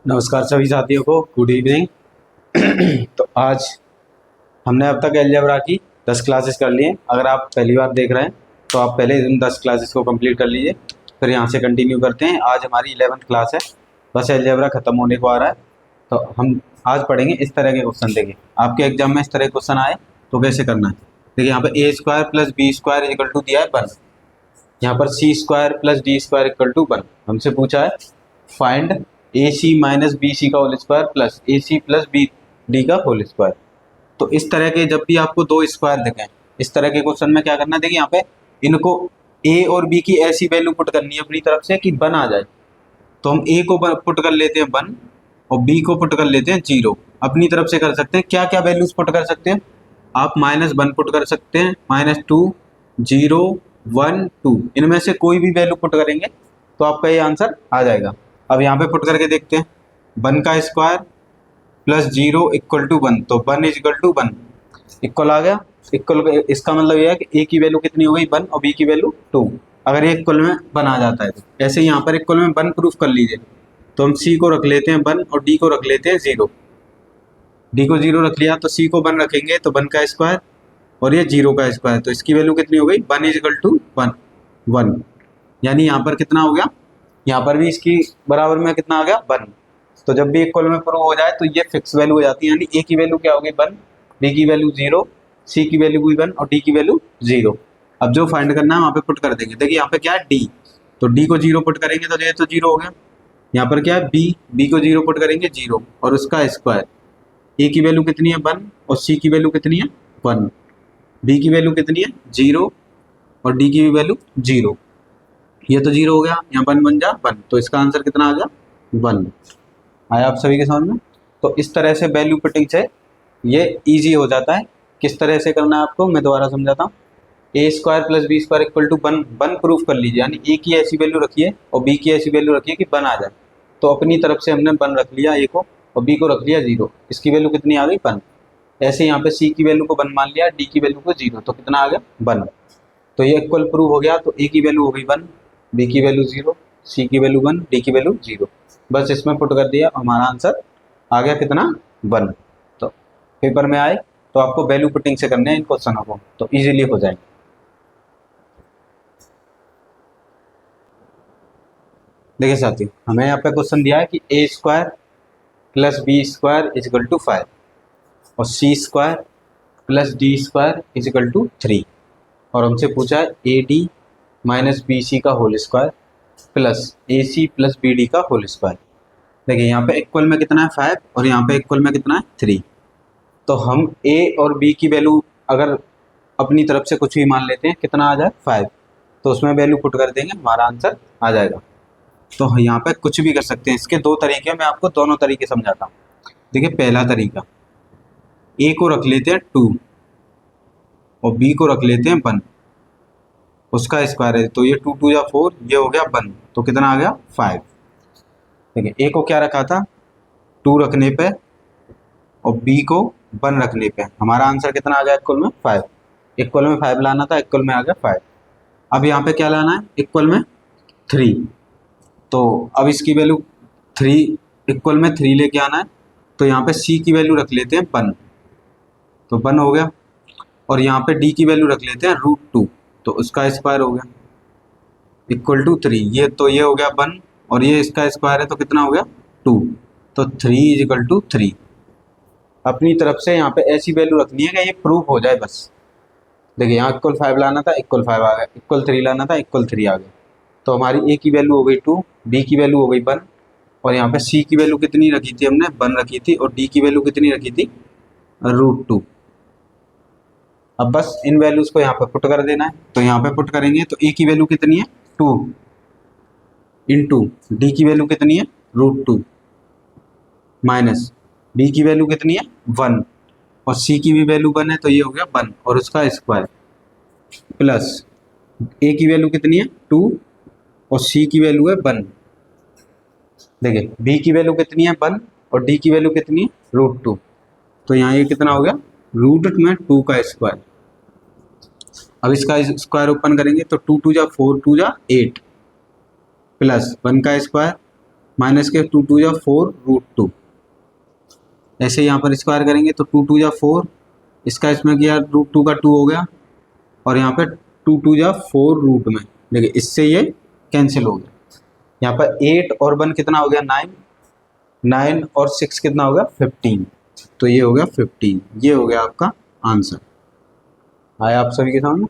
नमस्कार सभी साथियों को, गुड इवनिंग। तो आज हमने अब तक अलजेब्रा की 10 क्लासेस कर लिए हैं। अगर आप पहली बार देख रहे हैं तो आप पहले इन 10 क्लासेस को कंप्लीट कर लीजिए, फिर यहाँ से कंटिन्यू करते हैं। आज हमारी 11th क्लास है, बस अलजेब्रा ख़त्म होने को आ रहा है। तो हम आज पढ़ेंगे इस तरह के क्वेश्चन। देखिए, आपके एग्जाम में इस तरह के क्वेश्चन आए तो कैसे करना है। देखिए, यहाँ पर a² + b² इक्वल टू दिया है 1। यहाँ पर c² + d² इक्वल टू 1 हमसे पूछा है। फाइंड AC - BC का whole square plus AC + BD का होल स्क्वायर। तो इस तरह के जब भी आपको दो स्क्वायर दिखें, इस तरह के क्वेश्चन में क्या करना है। देखिए, यहाँ पे इनको A और B की ऐसी वैल्यू पुट करनी है अपनी तरफ से कि 1 आ जाए। तो हम A को पुट कर लेते हैं 1 और B को पुट कर लेते हैं 0। अपनी तरफ से कर सकते हैं। क्या क्या वैल्यूज पुट कर सकते हैं आप? -1 पुट कर सकते हैं, -2, 0, 1, 2। इनमें से कोई भी वैल्यू पुट करेंगे तो आपका ये आंसर आ जाएगा। अब यहाँ पे पुट करके देखते हैं। 1 का स्क्वायर प्लस 0 इक्वल टू 1, तो 1 = 1 इक्वल आ गया। इक्वल इसका मतलब ये है कि ए की वैल्यू कितनी हो गई 1 और बी की वैल्यू 2। अगर ये इक्वल में 1 आ जाता है तो ऐसे ही यहाँ पर इक्वल में 1 प्रूफ कर लीजिए। तो हम सी को रख लेते हैं 1 और डी को रख लेते हैं 0। डी को 0 रख लिया तो सी को 1 रखेंगे तो 1 का स्क्वायर और ये 0 का स्क्वायर, तो इसकी वैल्यू कितनी हो गई 1 = 1। यानी यहाँ पर कितना हो गया, यहाँ पर भी इसकी बराबर में कितना आ गया 1। तो जब भी इक्वल में प्रूव हो जाए तो ये फिक्स वैल्यू हो जाती है। यानी ए की वैल्यू क्या होगी 1, बी की वैल्यू 0, सी की वैल्यू भी 1 और डी की वैल्यू 0। अब जो फाइंड करना है वहाँ पे पुट कर देंगे। देखिए, यहाँ पे क्या है डी, तो डी को 0 पुट करेंगे तो ये तो 0 हो गया। यहाँ पर क्या है बी को 0 पुट करेंगे 0 और उसका स्क्वायर। ए की वैल्यू कितनी है 1 और सी की वैल्यू कितनी है 1। बी की वैल्यू कितनी है 0 और डी की भी वैल्यू 0। ये तो 0 हो गया, यहाँ 1 बन जा 1, तो इसका आंसर कितना आ गया 1। आया आप सभी के समझ में? तो इस तरह से वैल्यू पुटिंग से ये इजी हो जाता है। किस तरह से करना है आपको मैं दोबारा समझाता हूँ। a² + b² equal to 1 proof कर लीजिए। यानी a की ऐसी वैल्यू रखिए और b की ऐसी वैल्यू रखिए कि 1 आ जाए। तो अपनी तरफ से हमने 1 रख लिया a को और b को रख लिया 0। इसकी वैल्यू कितनी आ गई 1। ऐसे यहाँ पे c की वैल्यू को 1 मान लिया, d की वैल्यू को 0, तो कितना आ गया 1। तो ये इक्वल प्रूव हो गया। तो a की वैल्यू हो गई 1, b की वैल्यू 0, c की वैल्यू 1, d की वैल्यू 0। बस इसमें पुट कर दिया, हमारा आंसर आ गया कितना 1। तो पेपर में आए तो आपको वैल्यू पुटिंग से करने हैं इन क्वेश्चनों को, तो इजीली हो जाएंगे। देखिए साथियों, हमें यहाँ पे क्वेश्चन दिया है कि a² + b² = 5 और c² + d² = 3 और हमसे पूछा है AD - BC का whole square plus AC + BD का होल स्क्वायर। देखिए, यहाँ पे इक्वल में कितना है 5 और यहाँ पे इक्वल में कितना है 3। तो हम A और B की वैल्यू अगर अपनी तरफ से कुछ भी मान लेते हैं, कितना आ जाए 5, तो उसमें वैल्यू पुट कर देंगे, हमारा आंसर आ जाएगा। तो यहाँ पे कुछ भी कर सकते हैं। इसके दो तरीके, मैं आपको दोनों तरीके समझाता हूँ। देखिए, पहला तरीका, A को रख लेते हैं 2 और B को रख लेते हैं 1, उसका स्क्वायर है, तो ये 2 2 या 4, ये हो गया 1, तो कितना आ गया 5। देखिए, ए को क्या रखा था 2 रखने पे और बी को 1 रखने पे, हमारा आंसर कितना आ गया इक्वल में 5। इक्वल में 5 लाना था, इक्वल में आ गया 5। अब यहाँ पे क्या लाना है इक्वल में 3, तो अब इसकी वैल्यू 3, इक्वल में 3 लेके आना है। तो यहाँ पे सी की वैल्यू रख लेते हैं 1, तो 1 हो गया। और यहाँ पे डी की वैल्यू रख लेते हैं √2, तो उसका स्क्वायर हो गया इक्वल टू 3। ये तो ये हो गया 1 और ये इसका स्क्वायर है, तो कितना हो गया 2, तो 3 = 3। अपनी तरफ से यहाँ पे ऐसी वैल्यू रखनी है कि ये प्रूफ हो जाए बस। देखिए, यहाँ इक्वल 5 लाना था, इक्वल 5 आ गया, इक्वल 3 लाना था, इक्वल 3 आ गया। तो हमारी ए की वैल्यू हो गई 2, बी की वैल्यू हो गई 1 और यहाँ पे सी की वैल्यू कितनी रखी थी हमने 1 रखी थी और डी की वैल्यू कितनी रखी थी √2। अब बस इन वैल्यूज को यहाँ पे पुट कर देना है। तो यहाँ पे पुट करेंगे तो ए की वैल्यू कितनी है 2 इंटू डी की वैल्यू कितनी है √2 माइनस बी की वैल्यू कितनी है 1 और सी की भी वैल्यू 1 है, तो ये हो गया 1 और उसका स्क्वायर प्लस ए की वैल्यू कितनी है 2 और सी की वैल्यू है 1। देखिए, बी की वैल्यू कितनी है 1 और डी की वैल्यू कितनी है √2, तो यहाँ ये कितना हो गया √2 का स्क्वायर। अब इसका स्क्वायर ओपन करेंगे तो 2 2 जा 4, 2 जा 8 प्लस 1 का स्क्वायर माइनस के 2 या 4√2। ऐसे यहाँ पर स्क्वायर करेंगे तो 2 या 4, इसका इसमें किया √2 का 2 हो गया, और यहाँ पे 2 या 4 रूट में, देखिए इससे ये कैंसिल हो गया। यहाँ पर 8 और 1 कितना हो गया 9, 9 और 6 कितना हो गया 15, तो ये हो गया 15। ये हो गया आपका आंसर। आया आप सभी के सामने।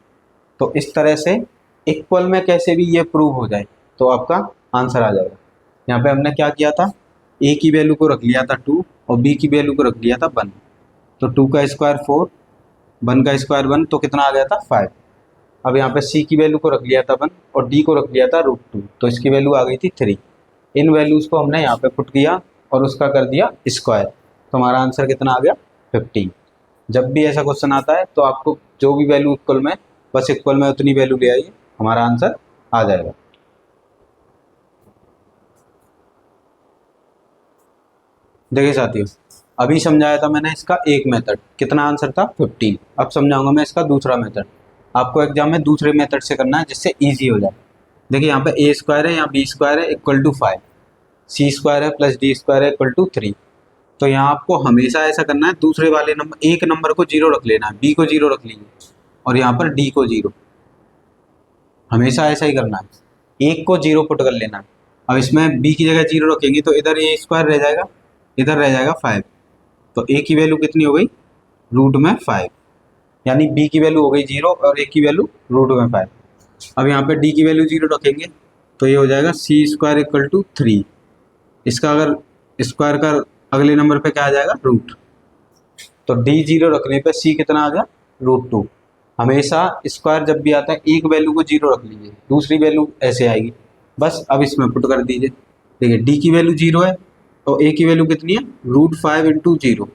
तो इस तरह से इक्वल में कैसे भी ये प्रूव हो जाए तो आपका आंसर आ जाएगा। यहाँ पे हमने क्या किया था, ए की वैल्यू को रख लिया था 2 और बी की वैल्यू को रख लिया था 1। तो 2 का स्क्वायर 4, 1 का स्क्वायर 1, तो कितना आ गया था 5। अब यहाँ पे सी की वैल्यू को रख लिया था 1 और डी को रख लिया था √2, तो इसकी वैल्यू आ गई थी 3। इन वैल्यूज़ को हमने यहाँ पे पुट किया और उसका कर दिया स्क्वायर, तो हमारा आंसर कितना आ गया 15। जब भी ऐसा क्वेश्चन आता है तो आपको जो भी वैल्यू इक्वल में, बस इक्वल में उतनी वैल्यू ले आइए, हमारा आंसर आ जाएगा। देखिए साथियों, अभी समझाया था मैंने इसका एक मेथड, कितना आंसर था 15। अब समझाऊंगा मैं इसका दूसरा मेथड। आपको एग्जाम में दूसरे मेथड से करना है जिससे इजी हो जाए। देखिए यहाँ पे ए स्क्वायर है, यहाँ बी स्क्वायर है इक्वल टू 5, सी स्क्वायर है प्लस डी स्क्वायर है इक्वल टू 3। तो यहाँ आपको हमेशा ऐसा करना है, दूसरे वाले नंबर, एक नंबर को 0 रख लेना है, बी को 0 रख लीजिए और यहाँ पर डी को 0, हमेशा ऐसा ही करना है, एक को 0 पुट कर लेना है। अब इसमें बी की जगह 0 रखेंगे तो इधर ए स्क्वायर रह जाएगा, इधर रह जाएगा 5, तो ए की वैल्यू कितनी हो गई √5, यानी बी की वैल्यू हो गई 0 और ए की वैल्यू √5। अब यहाँ पे डी की वैल्यू 0 रखेंगे तो ये हो जाएगा सी स्क्वायर इक्वल टू 3। इसका अगर स्क्वायर का अगले नंबर पे क्या आ जाएगा रूट, तो डी 0 रखने पे सी कितना आ गया √2। हमेशा स्क्वायर जब भी आता है एक वैल्यू को 0 रख लीजिए, दूसरी वैल्यू ऐसे आएगी। बस अब इसमें पुट कर दीजिए। देखिए डी की वैल्यू 0 है तो ए की वैल्यू कितनी है √5 इंटू 0,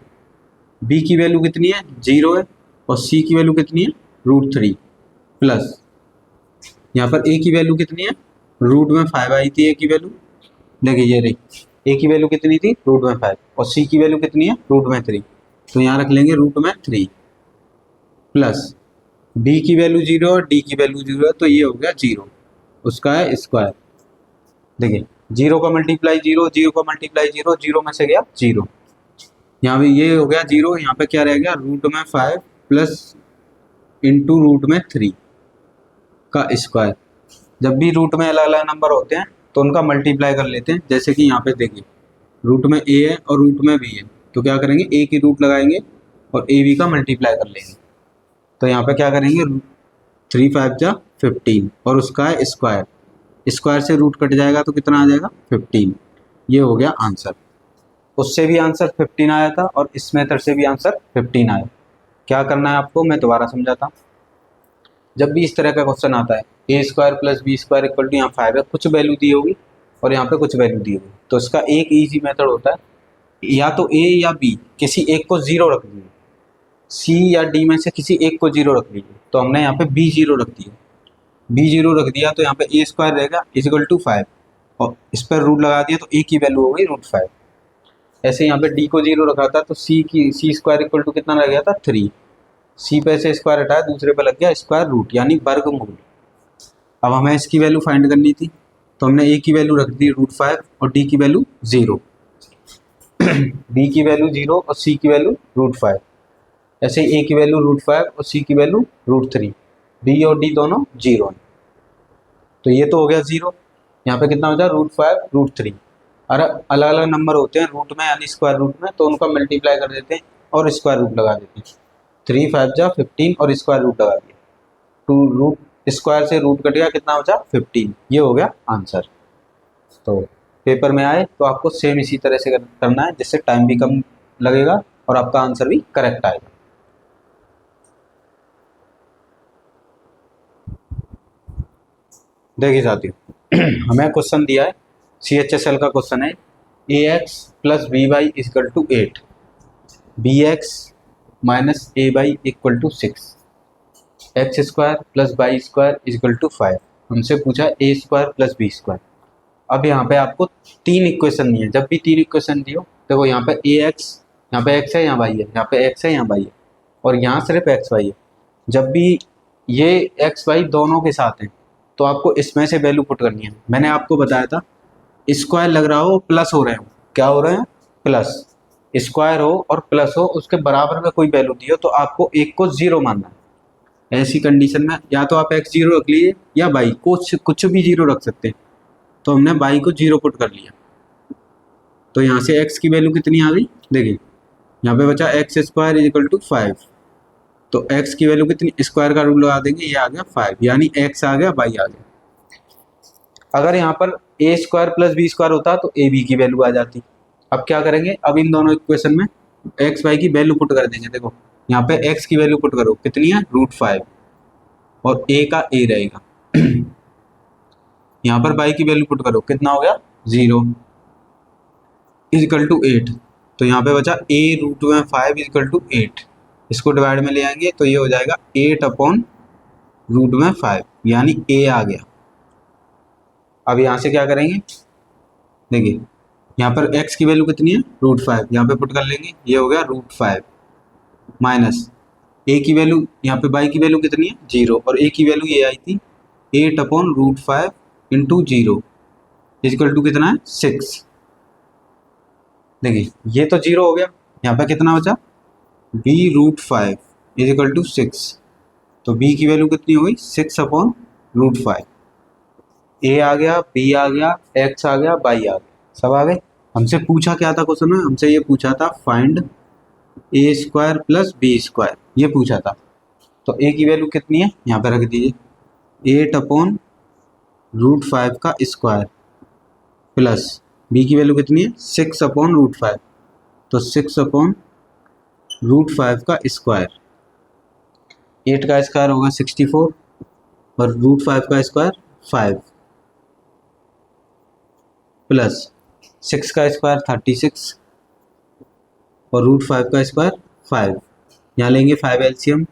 बी की वैल्यू कितनी है 0 है और सी की वैल्यू कितनी है √3, प्लस यहाँ पर ए की वैल्यू कितनी है √5 आई थी ए की वैल्यू, देखिए ये रही, ए की वैल्यू कितनी थी √5 और सी की वैल्यू कितनी है √3, तो यहाँ रख लेंगे √3 प्लस बी की वैल्यू 0 और डी की वैल्यू 0 है तो ये हो गया 0, उसका है स्क्वायर। देखिए 0 का मल्टीप्लाई 0, 0 का मल्टीप्लाई 0, 0 में से गया 0, यहाँ भी ये हो गया 0, यहाँ पे क्या रह गया √5 प्लस इंटू √3 का स्क्वायर। जब भी रूट में अलग अलग नंबर होते हैं तो उनका मल्टीप्लाई कर लेते हैं, जैसे कि यहाँ पे देखिए रूट में ए है और रूट में बी है, तो क्या करेंगे ए की रूट लगाएंगे और ए बी का मल्टीप्लाई कर लेंगे। तो यहाँ पे क्या करेंगे 3 5 जा 15 और उसका है स्क्वायर, स्क्वायर से रूट कट जाएगा तो कितना आ जाएगा 15। ये हो गया आंसर। उससे भी आंसर 15 आया था और इस मेथड से भी आंसर 15 आया। क्या करना है आपको, मैं दोबारा समझाता हूँ। जब भी इस तरह का क्वेश्चन आता है a square plus B square equal to, यहाँ 5 है, कुछ वैल्यू दी होगी और यहाँ पे कुछ वैल्यू दी होगी, तो इसका एक ईजी मेथड होता है, या तो ए या बी किसी एक को 0 रख लीजिए, सी या डी में से किसी एक को 0 रख लीजिए। तो हमने यहाँ पे बी 0 रख दिया, बी 0 रख दिया तो यहाँ पे ए स्क्वायर रहेगा इक्वल टू 5 और इस पर रूट लगा दिया तो ए की वैल्यू हो गई √5। ऐसे यहाँ पे डी को 0 रखा था तो सी स्क्वायर इक्वल टू कितना रह गया था 3, सी पे से स्क्वायर हटाया दूसरे पे लग गया स्क्वायर रूट यानी वर्गमूल। अब हमें इसकी वैल्यू फाइंड करनी थी तो हमने ए की वैल्यू रख दी √5 और डी की वैल्यू 0, बी की वैल्यू 0 और सी की वैल्यू √5, ऐसे ए की वैल्यू √5 और सी की वैल्यू √3, बी और डी दोनों 0 हैं, तो ये तो हो गया 0। यहाँ पे कितना हो जाए √5 √3, और अलग अलग नंबर होते हैं रूट में यानी स्क्वायर रूट में, तो उनका मल्टीप्लाई कर देते हैं और स्क्वायर रूट लगा देते हैं। 3 5 जा 15 और स्क्वायर रूट लगा दिया, 2 रूट स्क्वायर से रूट कट गया, कितना बचा 15। ये हो गया आंसर। तो पेपर में आए तो आपको सेम इसी तरह से करना है, जिससे टाइम भी कम लगेगा और आपका आंसर भी करेक्ट आएगा। देखिए साथियों, हमें क्वेश्चन दिया है, CHSL का क्वेश्चन है, ax plus by equal to 8, bx minus ay equal to 6, X square plus Y square equal to 5। हमसे पूछा A square plus B square. अब यहाँ पे आपको 3 इक्वेशन दिए, जब भी 3 इक्वेशन दियो देखो यहाँ पे ए एक्स, यहाँ पे एक्स है, यहाँ वाई है, यहाँ पे एक्स है, यहाँ वाई है, और यहाँ सिर्फ एक्स वाई है। जब भी ये एक्स वाई दोनों के साथ हैं तो आपको इसमें से वैल्यू पुट करनी है। मैंने आपको बताया था स्क्वायर लग रहा हो प्लस हो रहे हो, क्या हो रहे हैं, प्लस, स्क्वायर हो और प्लस हो, उसके बराबर में कोई वैल्यू दी हो तो आपको एक को जीरो मानना है। ऐसी कंडीशन में या तो आप एक्स जीरो रख लीजिए या वाई कुछ कुछ भी जीरो रख सकते हैं। तो हमने वाई को जीरो पुट कर लिया, तो यहाँ से एक्स की वैल्यू कितनी आ गई, देखिए यहाँ पे बचा X square is equal to 5। तो एक्स की वैल्यू कितनी, स्क्वायर का रूल लगा देंगे, ये आ गया 5, यानी एक्स आ गया, वाई आ गया। अगर यहाँ पर ए स्क्वायर प्लस बी स्क्वायर होता तो ए बी की वैल्यू आ जाती। अब क्या करेंगे, अब इन दोनों इक्वेशन में एक्स वाई की वैल्यू पुट कर देंगे। देखो यहाँ पे एक्स की वैल्यू पुट करो, कितनी है, √5, और ए का ए रहेगा। यहाँ पर वाई की वैल्यू पुट करो, कितना हो गया, 0 इज इक्वल टू 8। तो यहाँ पे बचा a√5 इज इक्वल टू 8। इसको डिवाइड में ले आएंगे तो ये हो जाएगा 8/√5, यानी a आ गया। अब यहाँ से क्या करेंगे, देखिए यहाँ पर x की वैल्यू कितनी है, √5, यहाँ पे पुट कर लेंगे, ये हो गया √5 माइनस a की वैल्यू, यहाँ पे y की वैल्यू कितनी है, 0, और a की वैल्यू ये आई थी 8/√5 इंटू 0 इज इक्वल टू कितना है, 6। देखिए ये तो 0 हो गया, यहाँ पे कितना बचा, b√5 इज इक्वल टू 6। तो b की वैल्यू कितनी हो गई, 6/√5। a आ गया, b आ गया, x आ गया, y आ गया, सब आ गए। हमसे पूछा क्या था क्वेश्चन में, हमसे ये पूछा था find a square plus b square, ये पूछा था। तो a की वैल्यू कितनी है, यहाँ पे रख दीजिए 8/√5 का स्क्वायर प्लस b की वैल्यू कितनी है, 6/√5। तो 6/√5 का स्क्वायर, 8 का स्क्वायर होगा 64 और √5 का स्क्वायर 5 प्लस 6 का स्क्वायर 36 और √5 का स्क्वायर 5। यहाँ लेंगे 5 एलसीएम,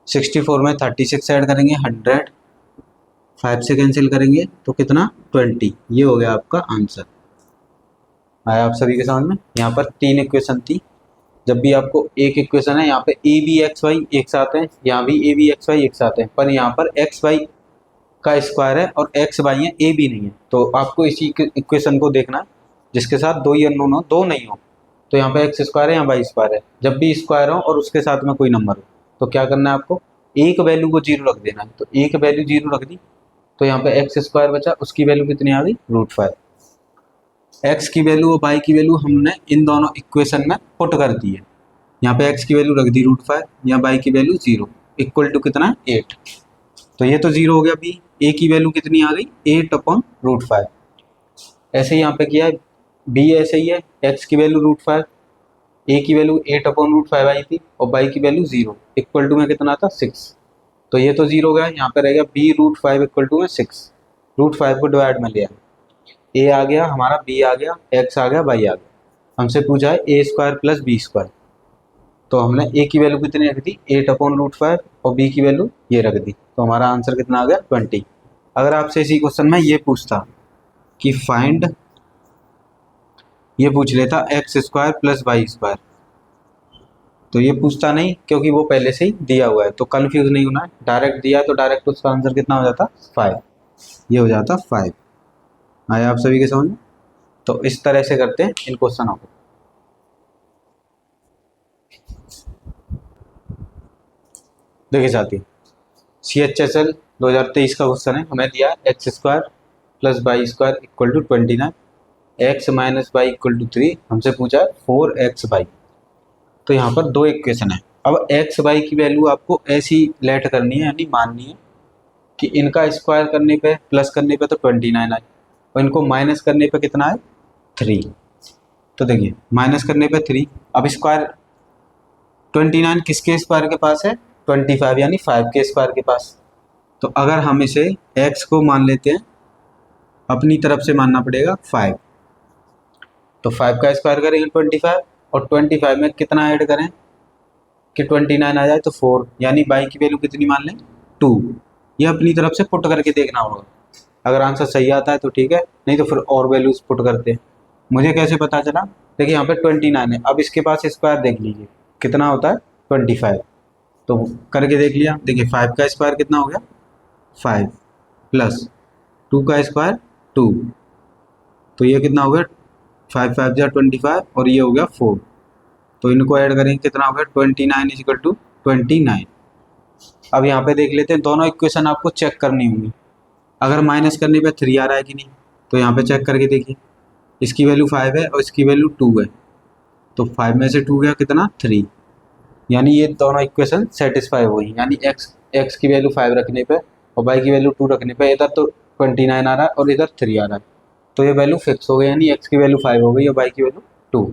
64 में 36 ऐड करेंगे 100, 5 से कैंसिल करेंगे तो कितना, 20। ये हो गया आपका आंसर। आया आप सभी के समझ में। यहाँ पर 3 इक्वेशन थी, जब भी आपको एक इक्वेशन है यहाँ पे ए बी एक्स वाई एक साथ है, यहाँ भी ए बी एक्स वाई एक साथ है, पर यहाँ पर एक्स वाई का स्क्वायर है और एक्स वाई है, ए बी नहीं है। तो आपको इसी इक्वेशन को देखना है जिसके साथ दो ही अननोन हो, दो नहीं हो। तो यहाँ पे एक्स स्क्वायर है, यहाँ वाई स्क्वायर है, जब भी स्क्वायर हो और उसके साथ में कोई नंबर हो तो क्या करना है आपको, एक वैल्यू को 0 रख देना है। तो एक वैल्यू 0 रख दी, तो यहाँ पे एक्स स्क्वायर बचा, उसकी वैल्यू कितनी आ गई, √5। एक्स की वैल्यू और वाई की वैल्यू हमने इन दोनों इक्वेशन में पुट कर दी है। यहाँ पे एक्स की वैल्यू रख दी √5, यहाँ वाई की वैल्यू 0 इक्वल टू कितना है, 8। तो ये तो 0 हो गया। बी ए की वैल्यू कितनी आ गई, 8/√5। ऐसे ही यहाँ पे किया है, बी ऐसे ही है, एक्स की वैल्यू √5, ए की वैल्यू 8/√5 आई थी और वाई की वैल्यू 0 इक्वल टू में कितना था, 6। तो ये तो 0 हो गया, यहाँ पे रहेगा b√5 इक्वल टू में 6। √5 को डिवाइड में लिया, ए आ गया हमारा, बी आ गया, एक्स आ गया, वाई आ गया। हमसे पूछा है a square plus B square, तो हमने ए की वैल्यू कितनी रख दी, 8/√5, और बी की वैल्यू ये रख दी। तो हमारा आंसर कितना आ गया, 20। अगर आपसे इसी क्वेश्चन में ये पूछता कि फाइंड, ये पूछ लेता X square plus Y square, तो ये पूछता नहीं, क्योंकि वो पहले से ही दिया हुआ है, तो कंफ्यूज नहीं होना है। डायरेक्ट दिया तो डायरेक्ट उसका आंसर कितना हो जाता, 5। ये हो जाता 5। आया आप सभी के समझ में। तो इस तरह से करते हैं इन क्वेश्चनों को। देखिए साथी, CHSL 2023 का क्वेश्चन है, हमें दिया X square plus Y square equal to 29, X minus Y equal to 3। हमसे पूछा है 4xy। तो यहाँ पर दो इक्वेशन है। अब एक्स वाई की वैल्यू आपको ऐसी लेट करनी है, यानी माननी है कि इनका स्क्वायर करने पे प्लस करने पे तो 29 आए और इनको माइनस करने पे कितना है, 3। तो देखिए माइनस करने पे 3, अब स्क्वायर 29 किसके स्क्वायर के पास है, 25, यानी 5 के स्क्वायर के पास। तो अगर हम इसे x को मान लेते हैं, अपनी तरफ से मानना पड़ेगा 5, तो 5 का स्क्वायर करेंगे 25, और 25 में कितना ऐड करें कि 29 आ जाए, तो 4, यानी y की वैल्यू कितनी मान लें, 2। ये अपनी तरफ से पुट करके देखना होगा। अगर आंसर सही आता है तो ठीक है, नहीं तो फिर और वैल्यूज पुट करते हैं। मुझे कैसे पता चला, देखिए यहाँ पे 29 है, अब इसके पास स्क्वायर देख लीजिए कितना होता है, 25। तो करके देख लिया, देखिए 5 का स्क्वायर कितना हो गया, 5 प्लस 2 का स्क्वायर 2 तो ये कितना हो गया 5×5 = 25 और ये हो गया 4। तो इनको ऐड करेंगे कितना हो गया 29 = 29। अब यहाँ पे देख लेते हैं, दोनों इक्वेशन आपको चेक करनी होंगी। अगर माइनस करने पे 3 आ रहा है कि नहीं, तो यहाँ पे चेक करके देखिए, इसकी वैल्यू 5 है और इसकी वैल्यू 2 है, तो 5 में से 2 गया कितना 3, यानी ये दोनों इक्वेशन सेटिस्फाई हुई। यानी एक्स की वैल्यू 5 रखने पे और वाई की वैल्यू 2 रखने पे इधर तो 29 आ रहा है और इधर 3 आ रहा है, तो ये वैल्यू फिक्स हो गई, यानी एक्स की वैल्यू 5 हो गई और वाई की वैल्यू 2।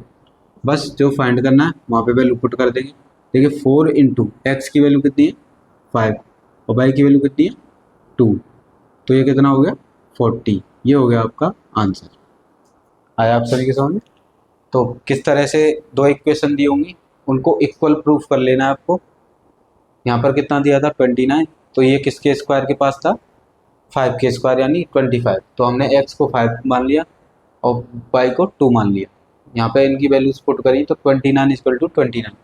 बस जो फाइंड करना है वहाँ पे वैल्यू पुट कर देंगे। देखिए 4 इंटू एक्स की वैल्यू कितनी है 5 और वाई की वैल्यू कितनी है 2, तो ये कितना हो गया 40। ये हो गया आपका आंसर। आया आप सभी के समझ में? तो किस तरह से दो इक्वेशन दी होंगी, उनको इक्वल प्रूफ कर लेना है आपको। यहाँ पर कितना दिया था 29, तो ये किसके स्क्वायर के पास था 5 के स्क्वायर यानी 25, तो हमने x को 5 मान लिया और y को 2 मान लिया। यहाँ पे इनकी वैल्यूज पुट करी तो 29 = 29।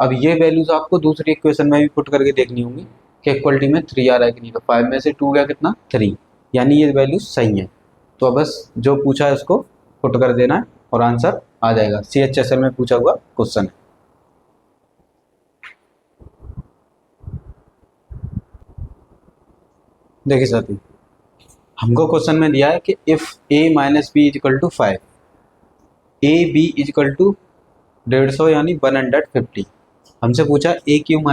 अब ये वैल्यूज आपको दूसरी इक्वेशन में भी पुट करके देखनी होंगी कि इक्वलिटी में 3 आ रहा है कि नहीं, तो 5 में से 2 गया कितना 3, यानी ये वैल्यूज सही है। तो बस जो पूछा है उसको पुट कर देना है और आंसर आ जाएगा। CHSL में पूछा हुआ क्वेश्चन है। देखिए साथी, हमको क्वेश्चन में दिया है कि if a - b = 5, a b = 150 यानी 150। हमसे पूछा AQ -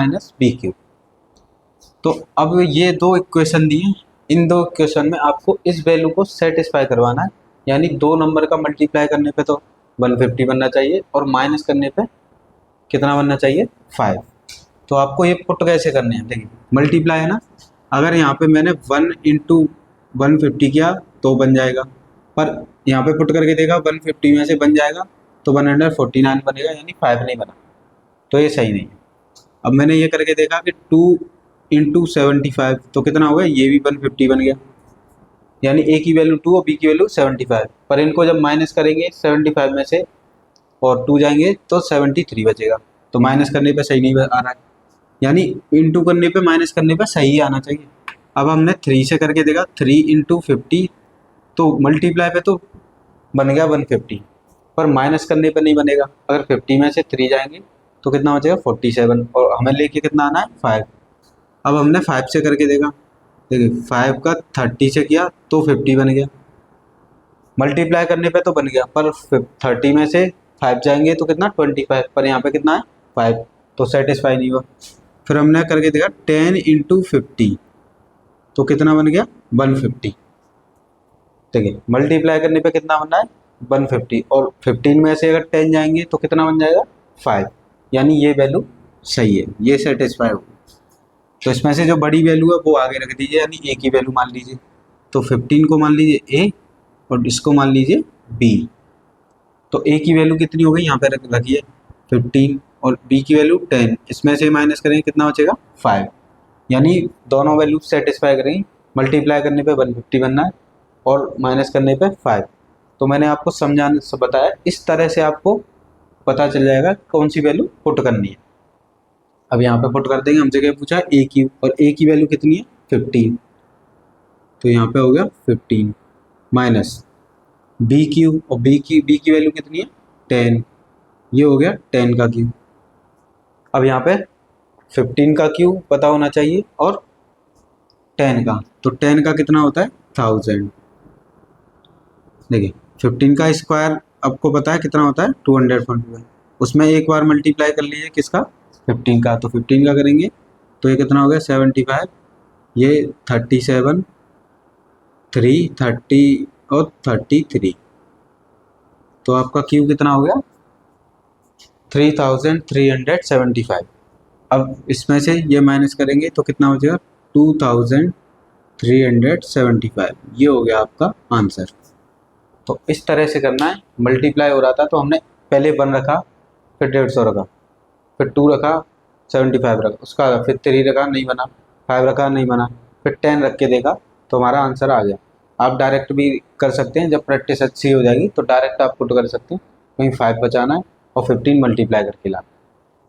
BQ। तो अब ये दो इक्वेशन दिए, इन दो इक्वेशन में आपको इस वैल्यू को सेटिस्फाई करवाना है, यानी दो नंबर का मल्टीप्लाई करने पे तो 150 बनना चाहिए और माइनस करने पे कितना बनना चाहिए 5। तो आपको ये पुट कैसे करने हैं, देखिए मल्टीप्लाई है ना, अगर यहाँ पे मैंने 1 × 150 किया तो बन जाएगा, पर यहाँ पे पुट करके देखा 150 में से बन जाएगा तो 149 बनेगा, यानी 5 नहीं बना, तो ये सही नहीं है। अब मैंने ये करके देखा कि 2 × 75 तो कितना हो गया, ये भी 150 बन गया, यानी a की वैल्यू 2 और b की वैल्यू 75, पर इनको जब माइनस करेंगे 75 में से और 2 जाएंगे तो 73 बचेगा, तो माइनस करने पे सही नहीं आ रहा है, यानी इंटू करने पे माइनस करने पे सही आना चाहिए। अब हमने 3 से करके देखा, 3 × 50 तो मल्टीप्लाई पे तो बन गया 150, पर माइनस करने पे नहीं बनेगा। अगर 50 में से 3 जाएंगे तो कितना बचेगा 47, और हमें लेके कितना आना है 5। अब हमने 5 से करके देखा, देखिए 5 का 30 से किया तो 50 बन गया, मल्टीप्लाई करने पे तो बन गया, पर 30 में से 5 जाएंगे तो कितना 25, पर यहाँ पे कितना है 5, तो सेटिस्फाई नहीं हुआ। फिर हमने करके देखा 10 × 50 तो कितना बन गया 150। देखिए मल्टीप्लाई करने पे कितना बनना है 150, और 15 में से अगर 10 जाएंगे तो कितना बन जाएगा 5, यानी ये वैल्यू सही है, ये सेटिस्फाई हो। तो इसमें से जो बड़ी वैल्यू है वो आगे रख दीजिए, यानी a की वैल्यू मान लीजिए, तो 15 को मान लीजिए a और इसको मान लीजिए b। तो a की वैल्यू कितनी हो गई यहाँ पे रखिए 15 और b की वैल्यू 10, इसमें से माइनस करेंगे कितना बचेगा 5, यानी दोनों वैल्यू सेटिस्फाई करेंगे। मल्टीप्लाई करने पे 150 बनना है और माइनस करने पे 5। तो मैंने आपको समझाने से बताया, इस तरह से आपको पता चल जाएगा कौन सी वैल्यू पुट करनी है। अब यहाँ पे पुट कर देंगे, हमसे क्या पूछा AQ, और a की वैल्यू कितनी है 15, तो यहाँ पे हो गया 15 माइनस BQ, और b की वैल्यू कितनी है 10, ये हो गया 10 का क्यू। अब यहाँ पे 15 का क्यू पता होना चाहिए और 10 का, तो 10 का कितना होता है 1000। देखिए 15 का स्क्वायर आपको पता है कितना होता है 241, उसमें एक बार मल्टीप्लाई कर लीजिए किसका 15 का, तो 15 का करेंगे तो ये कितना हो गया 75, ये 37, 3, 30 और 33, तो आपका क्यू कितना हो गया 3375। अब इसमें से ये माइनस करेंगे तो कितना हो जाएगा 2375, ये हो गया आपका आंसर। तो इस तरह से करना है। मल्टीप्लाई हो रहा था तो हमने पहले 1 रखा, फिर 150 रखा, फिर 2 रखा, 75 रखा, उसका फिर 3 रखा नहीं बना, 5 रखा नहीं बना, फिर 10 रख के देखा तो हमारा आंसर आ गया। आप डायरेक्ट भी कर सकते हैं, जब प्रैक्टिस अच्छी हो जाएगी तो डायरेक्ट आप पुट कर सकते हैं, कहीं 5 बचाना है और 15 मल्टीप्लाई करके लाना।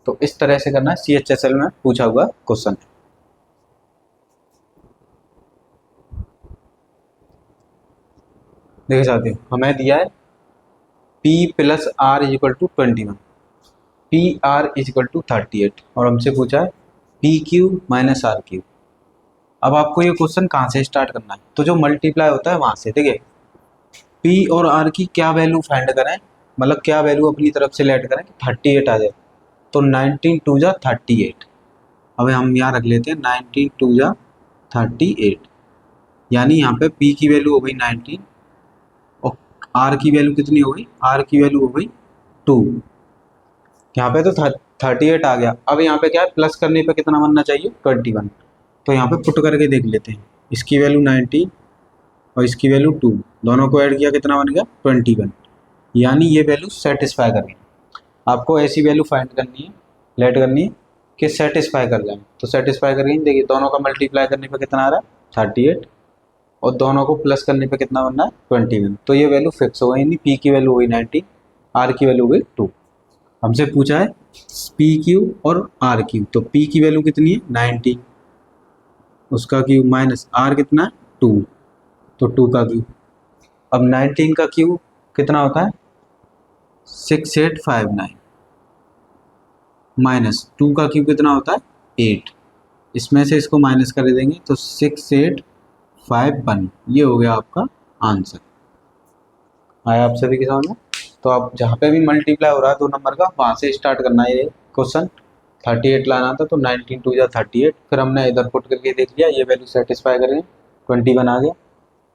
तो इस तरह से करना है, CHSL में पूछा हुआ क्वेश्चन है। देखिए साथियों, हमें दिया है P plus R is equal to 21, P R is equal to 38 और हमसे पूछा है P cube minus R cube. अब आपको ये क्वेश्चन कहाँ से स्टार्ट करना है, तो जो मल्टीप्लाई होता है वहाँ से। देखिए पी और आर की क्या वैल्यू फाइंड करें, मतलब क्या वैल्यू अपनी तरफ से लेट करें कि 38 आ जाए, तो 19 टू जा 38। अब हम यहाँ रख लेते हैं 19 टू जा 38, यानी यहाँ पे पी की वैल्यू हो गई 19 और आर की वैल्यू कितनी हो गई, आर की वैल्यू हो गई 2। यहाँ पे तो 38 आ गया। अब यहाँ पे क्या है, प्लस करने पे कितना बनना चाहिए 21, तो यहाँ पे पुट करके देख लेते हैं। इसकी वैल्यू 19 और इसकी वैल्यू 2, दोनों को ऐड किया कितना बन गया 21, यानी ये वैल्यू सेटिस्फाई कर गई। आपको ऐसी वैल्यू फाइंड करनी है, लेट करनी है कि सेटिस्फाई कर जाए, तो सेटिस्फाई कर गई। देखिए दोनों का मल्टीप्लाई करने पे कितना आ रहा है 38 और दोनों को प्लस करने पे कितना बनना है 21, तो ये वैल्यू फिक्स हो गई। यानी पी की वैल्यू हुई 19, आर की वैल्यू हुई 2। हमसे पूछा है पी क्यू और आर क्यू, तो पी की वैल्यू कितनी है 19, उसका क्यू माइनस आर कितना है 2, तो 2 का क्यू। अब 19 का क्यू कितना होता है 6859 माइनस 2 का क्यू कितना होता है 8, इसमें से इसको माइनस कर देंगे तो 6851, ये हो गया आपका आंसर। आया आप सभी के सामने। तो आप जहाँ पे भी मल्टीप्लाई हो रहा है 2 नंबर का, वहाँ से स्टार्ट करना है। ये क्वेश्चन 38 लाना था, तो 19 टू जा 38, फिर हमने इधर पुट करके देख लिया, ये वैल्यू सेटिस्फाई करें 21 आ गया।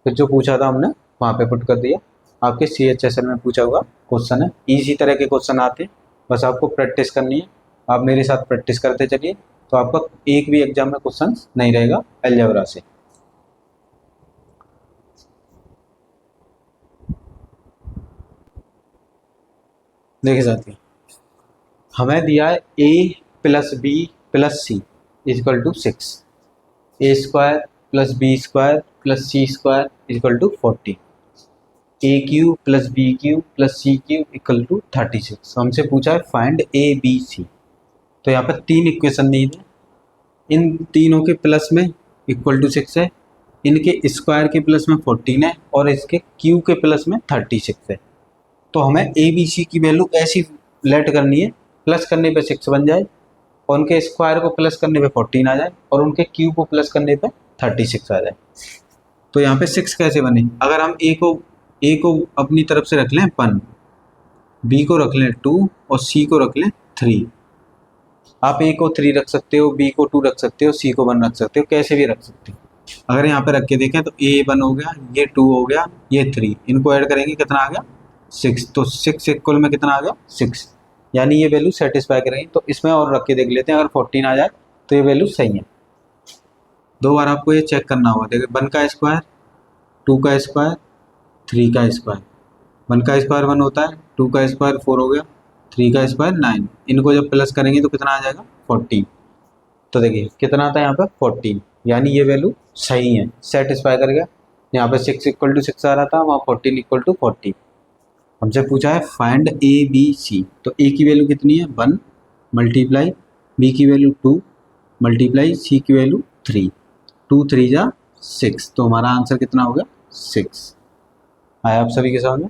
फिर जो पूछा था हमने वहाँ पे पुट कर दिया। आपके CHSL में पूछा हुआ क्वेश्चन है, इसी तरह के क्वेश्चन आते हैं, बस आपको प्रैक्टिस करनी है। आप मेरे साथ प्रैक्टिस करते चलिए, तो आपका एक भी एग्जाम में क्वेश्चन नहीं रहेगा अलजेब्रा से। देखिए साथियों, हमें दिया है a plus B plus C is equal to 6, A square plus B square plus C square is equal to 40, A cube plus B cube plus C cube equal to 36। हमसे पूछा है फाइंड ए बी सी। तो यहाँ पर 3 equation दी है, इन तीनों के plus में इक्वल टू 6 है, इनके स्क्वायर के प्लस में 14 है और इसके क्यू के प्लस में 36 है। तो हमें ए बी सी की वैल्यू ऐसी लेट करनी है, प्लस करने पे 6 बन जाए और उनके स्क्वायर को प्लस करने पे 14 आ जाए और उनके क्यू को प्लस करने पे 36 आ जाए। तो यहाँ पे 6 कैसे बने, अगर हम ए को अपनी तरफ से रख लें 1, बी को रख लें 2 और सी को रख लें 3। आप ए को 3 रख सकते हो, बी को 2 रख सकते हो, सी को 1 रख सकते हो, कैसे भी रख सकते हो। अगर यहाँ पे रख के देखें तो ए 1 हो गया, ये 2 हो गया, ये 3, इनको ऐड करेंगे कितना आ गया 6, तो 6 इक्वल में कितना आ गया 6, यानी ये वैल्यू सेटिस्फाई करेंगे। तो इसमें और रख के देख लेते हैं, अगर 14 आ जाए तो ये वैल्यू सही है। 2 बार आपको ये चेक करना होगा। देखिए 1 का स्क्वायर 2 का स्क्वायर 3 का स्क्वायर, 1 का स्क्वायर 1 होता है, 2 का स्क्वायर 4 हो गया, 3 का स्क्वायर 9, इनको जब प्लस करेंगे तो कितना आ जाएगा 14। तो देखिए कितना आता है यहाँ पर 14, यानी ये वैल्यू सही है, सेटिस्फाई कर गया। यहाँ पे 6 इक्वल टू 6 आ रहा था, वहाँ 14 इक्वल टू 40। हमसे पूछा है फाइंड ए बी सी, तो ए की वैल्यू कितनी है 1 मल्टीप्लाई बी की वैल्यू 2 मल्टीप्लाई सी की वैल्यू 3, 2 3 जा 6, तो हमारा आंसर कितना हो गया 6। आया आप सभी के सामने।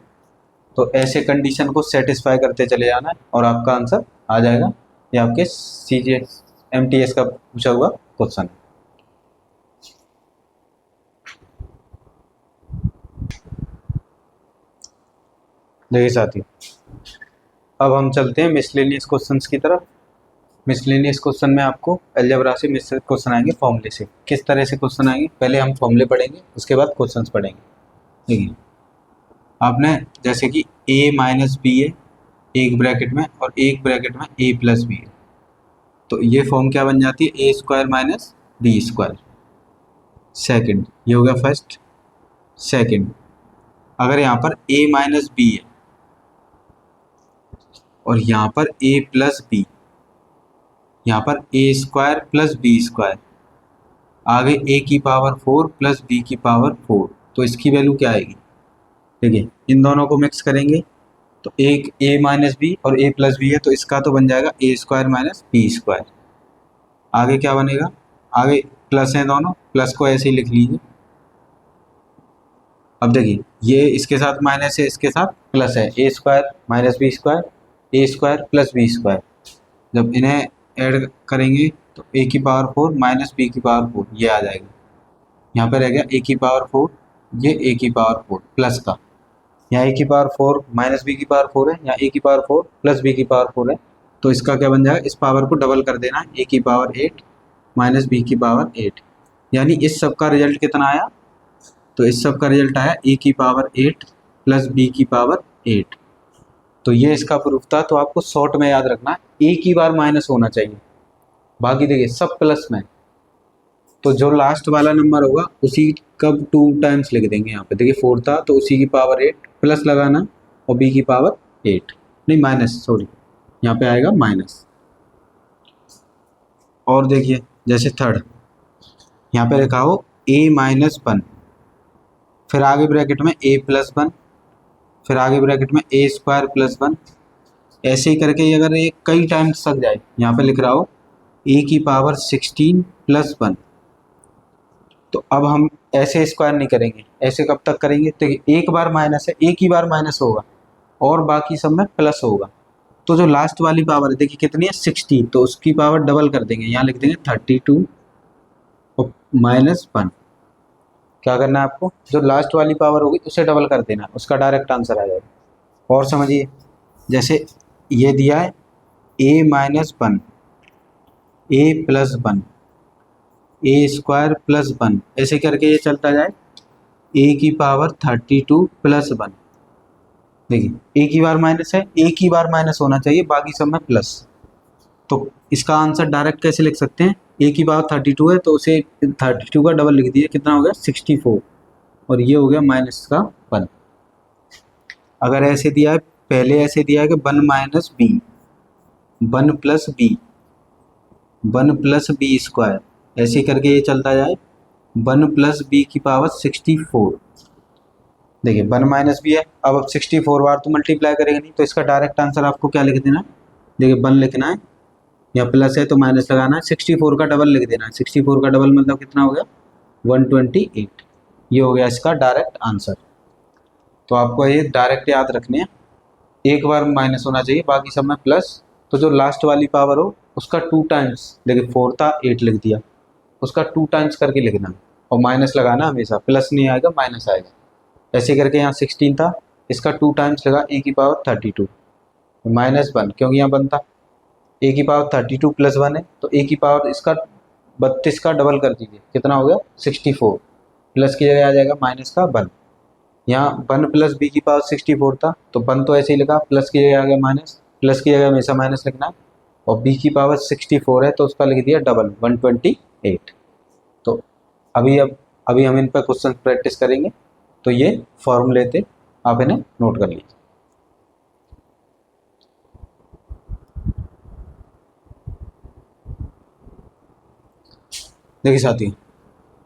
तो ऐसे कंडीशन को सेटिस्फाई करते चले जाना है और आपका आंसर आ जाएगा। ये आपके CGMTS का पूछा हुआ क्वेश्चन है। देखिए साथियों, अब हम चलते हैं मिसलेनियस क्वेश्चंस की तरफ। मिसलेनियस क्वेश्चन में आपको अलजेब्रा से मिसलेनियस क्वेश्चन आएंगे फॉर्मूले से। किस तरह से क्वेश्चन आएंगे, पहले हम फॉर्मूले पढ़ेंगे, उसके बाद क्वेश्चंस पढ़ेंगे। देखिए आपने जैसे कि a माइनस बी है एक ब्रैकेट में और एक ब्रैकेट में a प्लस बी है, तो ये फॉर्म क्या बन जाती है a square minus B square. Second, ये हो गया फर्स्ट। सेकेंड, अगर यहाँ पर a माइनस बी है और यहाँ पर a प्लस बी, यहाँ पर a square plus B square, आगे a की पावर 4 प्लस b की पावर 4, तो इसकी वैल्यू क्या आएगी। देखिए इन दोनों को मिक्स करेंगे तो एक a माइनस बी और a प्लस बी है, तो इसका तो बन जाएगा a square minus B square. आगे क्या बनेगा, आगे प्लस है दोनों, प्लस को ऐसे ही लिख लीजिए। अब देखिए ये इसके साथ माइनस है, इसके साथ प्लस है, a square minus B square, A square plus B square. जब इन्हें ऐड करेंगे तो ए की पावर 4 माइनस बी की पावर 4 ये आ जाएगा। यहाँ पर रह गया ए की पावर 4, ये ए की पावर 4 प्लस का, यहाँ ए की पावर 4 माइनस बी की पावर 4 है, यहाँ ए की पावर 4 प्लस बी की पावर 4 है। तो इसका क्या बन जाएगा, इस पावर को डबल कर देना है, ए की पावर 8 माइनस बी की पावर 8। यानी इस सब का रिजल्ट कितना आया, तो इस सब का रिजल्ट आया ए की पावर 8 प्लस बी की पावर 8। तो ये इसका प्रूफ था। तो आपको शॉर्ट में याद रखना है ए की बार माइनस होना चाहिए, बाकी देखिए सब प्लस में। तो जो लास्ट वाला नंबर होगा उसी का 2 टाइम्स लिख देंगे। यहाँ पे देखिए 4 था तो उसी की पावर 8 प्लस लगाना और बी की पावर 8 नहीं माइनस, सॉरी यहाँ पे आएगा माइनस। और देखिए जैसे थर्ड यहाँ पे लिखा हो ए माइनस 1, फिर आगे ब्रैकेट में ए प्लस 1, फिर आगे ब्रैकेट में ए स्क्वायर प्लस 1। ऐसे ही करके अगर ये कई टाइम्स तक जाए, यहाँ पे लिख रहा हो ए की पावर 16 प्लस 1। तो अब हम ऐसे स्क्वायर नहीं करेंगे, ऐसे कब तक करेंगे, तो एक बार माइनस है, एक ही बार माइनस होगा और बाकी सब में प्लस होगा। तो जो लास्ट वाली पावर है देखिए कितनी है 60, तो उसकी पावर डबल कर देंगे, यहाँ लिख देंगे 32 और माइनस 1। क्या करना है आपको, जो लास्ट वाली पावर होगी उसे डबल कर देना, उसका डायरेक्ट आंसर आ जाएगा। और समझिए जैसे ये दिया है ए माइनस 1, ए प्लस 1, ए स्क्वायर प्लस 1, ऐसे करके ये चलता जाए ए की पावर 32 प्लस 1। देखिए एक ही बार माइनस है, एक ही बार माइनस होना चाहिए, बाकी सब में प्लस। तो इसका आंसर डायरेक्ट कैसे लिख सकते हैं, ए की पावर 32 है तो उसे 32 का डबल लिख दिए, कितना हो गया 64, और ये हो गया माइनस का 1। अगर ऐसे दिया है, पहले ऐसे दिया है कि 1 minus B, 1 plus B, 1 plus B square, ऐसे करके ये चलता जाए 1 प्लस बी की पावर 64। देखिए 1 माइनस बी है, अब 64 बार तो मल्टीप्लाई करेंगे नहीं, तो इसका डायरेक्ट आंसर आपको क्या लिख देना है, देखिए 1 लिखना है, या प्लस है तो माइनस लगाना है, 64 का डबल लिख देना है। 64 का डबल मतलब कितना हो गया 128। ये हो गया इसका डायरेक्ट आंसर। तो आपको ये डायरेक्ट याद रखने हैं, एक बार माइनस होना चाहिए, बाकी सब में प्लस। तो जो लास्ट वाली पावर हो उसका 2 टाइम्स, देखिए 4 था 8 लिख दिया, उसका 2 टाइम्स करके लिखना और माइनस लगाना, हमेशा प्लस नहीं आएगा माइनस आएगा। ऐसे करके यहाँ 16 था, इसका 2 टाइम्स लगा ए की पावर 32 माइनस 1, क्योंकि यहाँ 1 था, ए की पावर 32 प्लस 1 है, तो ए की पावर इसका 32 का डबल कर दीजिए, कितना हो गया 64, प्लस की जगह आ जाएगा माइनस का 1। यहाँ 1 प्लस बी की पावर 64 था तो 1 तो ऐसे ही लिखा, प्लस की जगह आ गया माइनस, प्लस की जगह हमेशा माइनस लिखना है, और बी की पावर 64 है तो उसका लिख दिया डबल 128। तो अभी हम इन पर क्वेश्चन प्रैक्टिस करेंगे। तो ये फॉर्मूले थे, आप इन्हें नोट कर लीजिए। देखिए साथियों,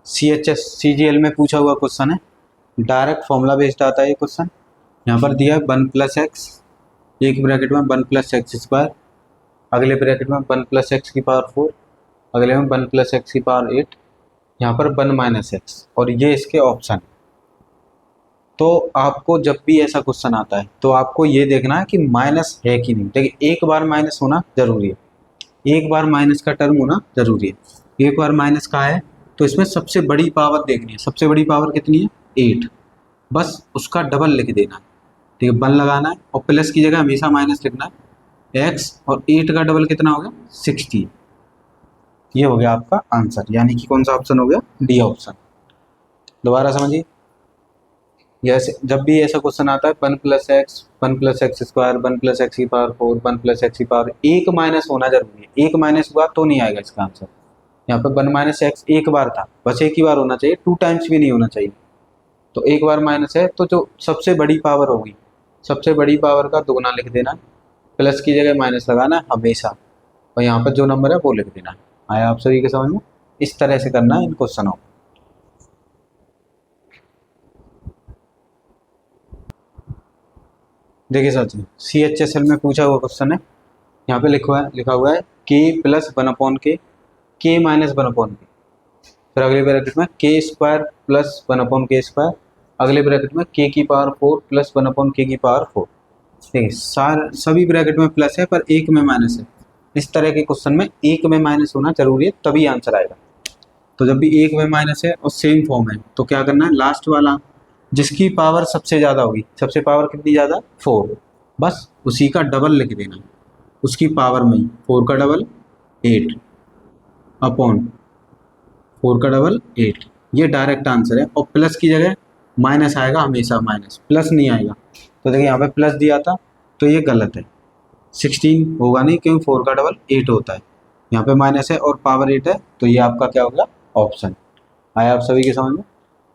CHS CGL में पूछा हुआ क्वेश्चन है, डायरेक्ट फॉर्मूला बेस्ड आता है ये क्वेश्चन। यहाँ पर दिया है 1 प्लस एक्स, एक ब्रैकेट में 1 प्लस एक्स स्क्वायर, अगले ब्रैकेट में 1 प्लस एक्स की पावर 4, अगले में 1 प्लस एक्स की पावर 8, यहाँ पर 1 माइनस एक्स, और ये इसके ऑप्शन। तो आपको जब भी ऐसा क्वेश्चन आता है तो आपको ये देखना है कि माइनस है कि नहीं। देखिए एक बार माइनस होना जरूरी है, एक बार माइनस का टर्म होना जरूरी है। एक बार माइनस का है तो इसमें सबसे बड़ी पावर देखनी है, सबसे बड़ी पावर कितनी है 8, बस उसका डबल लिख देना है, ठीक है 1 लगाना है, और प्लस की जगह हमेशा माइनस लिखना है, x और 8 का डबल कितना हो गया 60। ये हो गया आपका आंसर, यानी कि कौन सा ऑप्शन हो गया, डी ऑप्शन। दोबारा समझिए, जैसे जब भी ऐसा क्वेश्चन आता है 1 plus X, 1 plus X square, 1 plus X की पावर 4, 1 प्लस एक्स की पावर, एक माइनस होना जरूरी है, एक माइनस हुआ तो नहीं आएगा इसका आंसर। यहाँ पर 1 माइनस एक्स एक बार था, बस एक ही बार होना चाहिए, 2 टाइम्स भी नहीं होना चाहिए। तो एक बार माइनस है तो जो सबसे बड़ी पावर होगी, सबसे बड़ी पावर का दोगुना लिख देना, प्लस की जगह माइनस लगाना हमेशा, और यहाँ पर जो नंबर है वो लिख देना। आया आप सभी के समझ में, इस तरह से करना है इन क्वेश्चनों। देखिए साथियों, CHSL में पूछा हुआ क्वेश्चन है, यहाँ पे लिखा हुआ है k प्लस 1 के, k माइनस 1 के, फिर अगले ब्रैकेट में k स्क्वायर प्लस 1 के स्क्वायर, अगले ब्रैकेट में k की पावर 4 प्लस 1 अपॉन k की पावर 4। ठीक है, सभी ब्रैकेट में प्लस है पर एक में माइनस है। इस तरह के क्वेश्चन में एक में माइनस होना जरूरी है, तभी आंसर आएगा। तो जब भी एक में माइनस है और सेम फॉर्म है तो क्या करना है, लास्ट वाला जिसकी पावर सबसे ज़्यादा होगी, सबसे पावर कितनी ज़्यादा 4, बस उसी का डबल लिख देना है, उसकी पावर में ही 4 का डबल 8 अपॉन 4 का डबल 8। ये डायरेक्ट आंसर है। और प्लस की जगह माइनस आएगा हमेशा, माइनस, प्लस नहीं आएगा। तो देखिए यहाँ पे प्लस दिया था तो ये गलत है, 16 होगा नहीं क्योंकि 4 का डबल 8 होता है। यहाँ पे माइनस है और पावर 8 है, तो ये आपका क्या होगा, ऑप्शन। आया आप सभी के समझ में?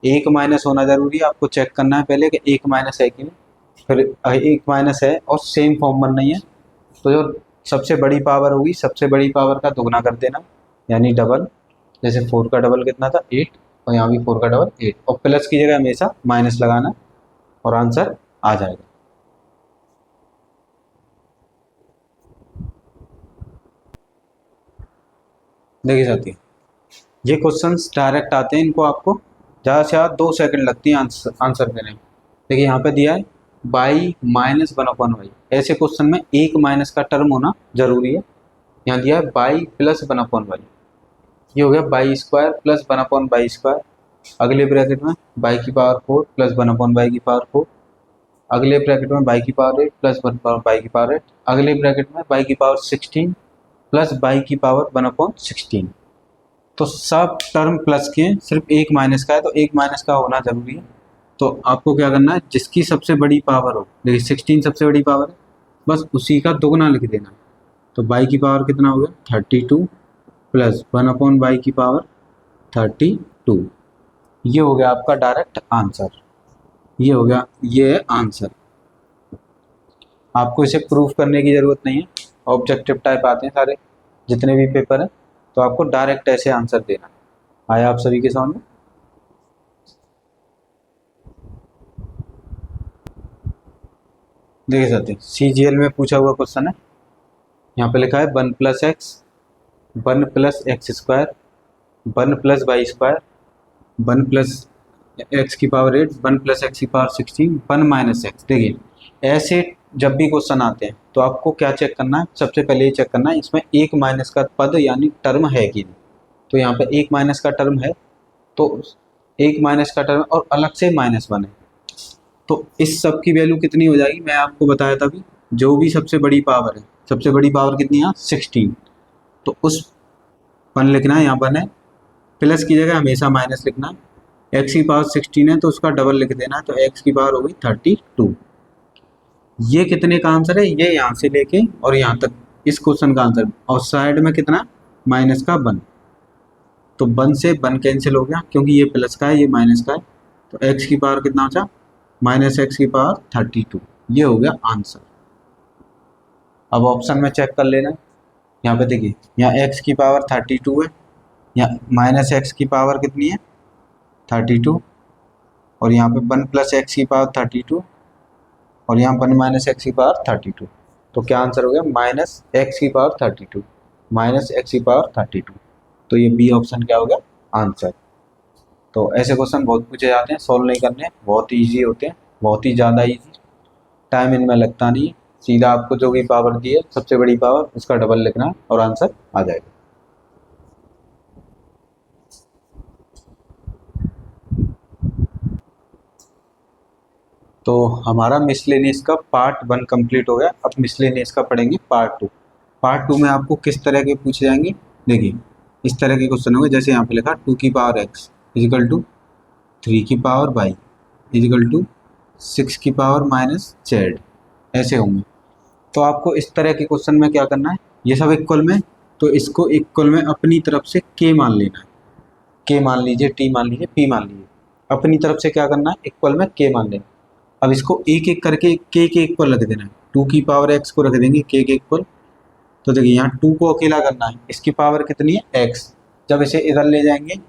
एक माइनस होना जरूरी है, आपको चेक करना है पहले कि एक माइनस है कि नहीं। फिर एक माइनस है और सेम फॉर्म बन नहीं है, तो जो सबसे बड़ी पावर होगी सबसे बड़ी पावर का दुगना कर देना, यानी डबल। जैसे 4 का डबल कितना था 8, और यहाँ भी 4 का डबल 8, और प्लस की जगह हमेशा माइनस लगाना और आंसर आ जाएगा। देखिए साथियों, ये क्वेश्चंस डायरेक्ट आते हैं, इनको आपको ज़्यादा से ज़्यादा 2 सेकंड लगती हैं आंसर देने में। देखिए यहाँ पे दिया है बाई माइनस 1 अपॉन वाई। ऐसे क्वेश्चन में एक माइनस का टर्म होना जरूरी है। यहाँ दिया है बाई प्लस 1 अपॉन वाई, ये हो गया by square plus 1 upon by square. अगले ब्रैकेट में बाई की पावर 4 प्लस 1 अपॉन बाई की पावर 4। अगले ब्रैकेट में बाई की पावर 8 प्लस 1 अपॉन बाई की पावर 8। अगले ब्रैकेट में बाई की पावर 16 प्लस बाई की पावर 1 अपॉन 16। तो सब टर्म प्लस के हैं, सिर्फ एक माइनस का है, तो एक माइनस का होना जरूरी है। तो आपको क्या करना है, जिसकी सबसे बड़ी पावर हो, देखिए 16 सबसे बड़ी पावर है, बस उसी का दुगना लिख देना। तो बाई की पावर कितना हो गया 32 प्लस 1 अपॉन बाई की पावर 32। ये हो गया आपका डायरेक्ट आंसर, ये हो गया, ये है आंसर। आपको इसे प्रूफ करने की ज़रूरत नहीं है, ऑब्जेक्टिव टाइप आते हैं सारे जितने भी पेपर हैं, तो आपको डायरेक्ट ऐसे आंसर देना। आया आप सभी के सामने? देखिए साथियों, CGL में पूछा हुआ क्वेश्चन है। यहाँ पे लिखा है 1 plus X, 1 plus X square, 1 plus Y square, 1 plus X की पावर 8, 1 प्लस एक्स की पावर 16, 1 माइनस एक्स। देखिए ऐसे जब भी क्वेश्चन आते हैं तो आपको क्या चेक करना है, सबसे पहले ये चेक करना है इसमें एक माइनस का पद यानी टर्म है कि नहीं। तो यहाँ पे एक माइनस का टर्म है, तो एक माइनस का टर्म और अलग से माइनस 1 है, तो इस सब की वैल्यू कितनी हो जाएगी, मैं आपको बताया था अभी। जो भी सबसे बड़ी पावर है, सबसे बड़ी पावर कितनी है यहाँ 16, तो उस 1 लिखना है, यहाँ 1 है, प्लस की जगह हमेशा माइनस लिखना है। एक्स की पावर 16 है तो उसका डबल लिख देना है, तो एक्स की पावर हो गई 32। ये कितने का आंसर है, ये यहाँ से लेके और यहाँ तक इस क्वेश्चन का आंसर। और साइड में कितना, माइनस का 1, तो 1 से 1 कैंसिल हो गया क्योंकि ये प्लस का है ये माइनस का है, तो एक्स की पावर कितना बचा, माइनस एक्स की पावर 32। ये हो गया आंसर। अब ऑप्शन में चेक कर लेना, यहाँ पे देखिए, यहाँ एक्स की पावर 32 है, यहाँ माइनस एक्स की पावर कितनी है 32, और यहाँ पे 1 प्लस एक्स की पावर 32, और यहाँ 1 माइनस एक्स की पावर 32। तो क्या आंसर हो गया, माइनस एक्स की पावर 32, माइनस एक्स की पावर 32। तो ये बी ऑप्शन क्या हो गया, आंसर। तो ऐसे क्वेश्चन बहुत पूछे जाते हैं, सॉल्व नहीं करने, बहुत ईजी होते हैं, बहुत ही ज़्यादा ईजी, टाइम इनमें लगता नहीं है। सीधा आपको जो भी पावर दी है सबसे बड़ी पावर, उसका डबल लिखना है और आंसर आ जाएगा। तो हमारा मिसलेनियस का पार्ट 1 कंप्लीट हो गया। अब मिसलेनियस का पढ़ेंगे पार्ट 2। पार्ट 2 में आपको किस तरह के पूछे जाएंगे, देखिए इस तरह के क्वेश्चन होंगे, जैसे यहाँ पे लिखा 2 की पावर x इजिकल टू 3 की पावर y इजिकल टू 6 की पावर माइनस z, ऐसे होंगे। तो आपको इस तरह के क्वेश्चन में क्या करना है, ये सब इक्वल में, तो इसको इक्वल में अपनी तरफ से k मान लेना है, k मान लीजिए, t मान लीजिए, p मान लीजिए, अपनी तरफ से क्या करना है, इक्वल में k मान लेना। अब इसको एक एक करके k के इक्वल रख देना है, 2 की पावर x को रख देंगे k के इक्वल। तो देखिए यहाँ 2 को अकेला करना है, इसकी पावर कितनी है x, जब इसे इधर ले जाएंगे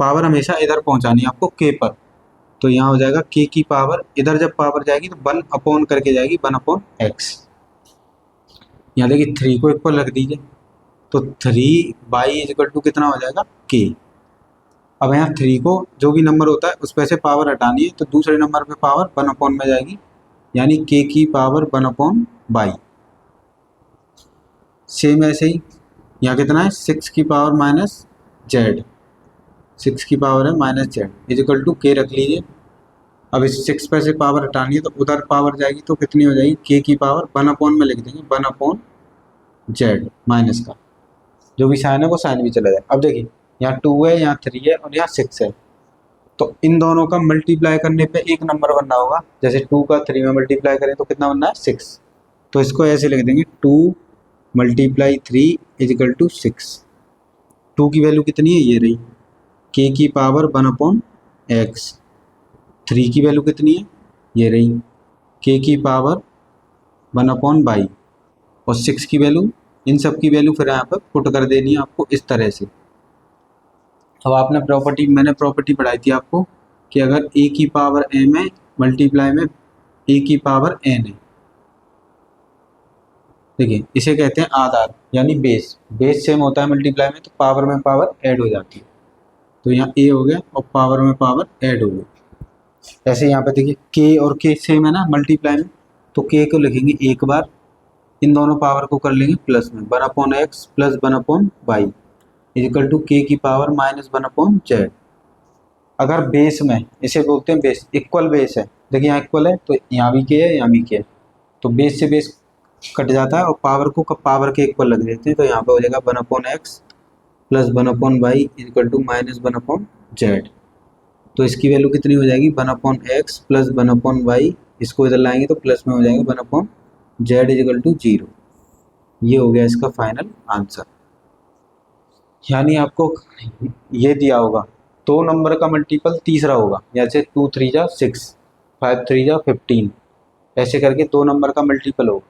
पावर हमेशा इधर पहुंचानी है आपको k पर, तो यहाँ हो जाएगा k की पावर, इधर जब पावर जाएगी तो 1 अपॉन करके जाएगी, 1 अपॉन x। यहाँ देखिए 3 को इक्वल रख दीजिए, तो 3 बाई इजिकल टू कितना हो जाएगा k, अब यहाँ 3 को जो भी नंबर होता है उस पर से पावर हटानी है, तो दूसरे नंबर पे पावर 1 में जाएगी, यानी k की पावर 1/22। सेम ऐसे ही यहाँ कितना है 6 की पावर माइनस जेड, 6 की पावर है minus Z is equal to k रख लीजिए। अब इस 6 पे से पावर हटानी है तो उधर पावर जाएगी तो कितनी हो जाएगी k की पावर 1 में लिख देंगे 1/z माइनस का जो भी साइन है वो साइन भी चला जाए। अब देखिए यहाँ 2 है, यहाँ 3 है और यहाँ 6 है, तो इन दोनों का मल्टीप्लाई करने पे एक नंबर बनना होगा। जैसे 2 का 3 में मल्टीप्लाई करें तो कितना बनना है 6, तो इसको ऐसे लिख देंगे 2 × 3 इजिकल टू 6। 2 की वैल्यू कितनी है, ये रही k की पावर 1/x। 3 की वैल्यू कितनी है, ये रही k की पावर 1/y। और 6 की वैल्यू, इन सब की वैल्यू फिर यहाँ पर पुट कर देनी है आपको इस तरह से। अब आपने मैंने प्रॉपर्टी पढ़ाई थी आपको कि अगर a की पावर m है मल्टीप्लाई में a की पावर n है, देखिए इसे कहते हैं आधार यानी बेस। बेस सेम होता है मल्टीप्लाई में तो पावर में पावर ऐड हो जाती है, तो यहाँ a हो गया और पावर में पावर ऐड हो गई। ऐसे यहाँ पे देखिए k और k सेम है ना मल्टीप्लाई में, तो k को लिखेंगे एक बार, इन दोनों पावर को कर लेंगे प्लस में 1/x plus 1/y is equal to k की पावर माइनस 1/z। अगर बेस में, इसे बोलते हैं बेस, इक्वल बेस है, देखिए यहाँ इक्वल है तो यहाँ भी k है यहाँ भी k है, तो बेस से बेस कट जाता है और पावर को पावर के इक्वल लग देते हैं, तो यहाँ पे हो जाएगा 1/x plus 1/y is equal to minus 1/z। तो इसकी वैल्यू कितनी हो जाएगी 1/x प्लस 1/y, इसको इधर लाएंगे तो प्लस में हो जाएगा 1/z इजिकल टू 0। ये हो गया इसका फाइनल आंसर। यानी आपको ये दिया होगा 2 नंबर का मल्टीपल तीसरा होगा, जैसे 2 3 जा 6, 5 3 जा 15, ऐसे करके 2 नंबर का मल्टीपल होगा।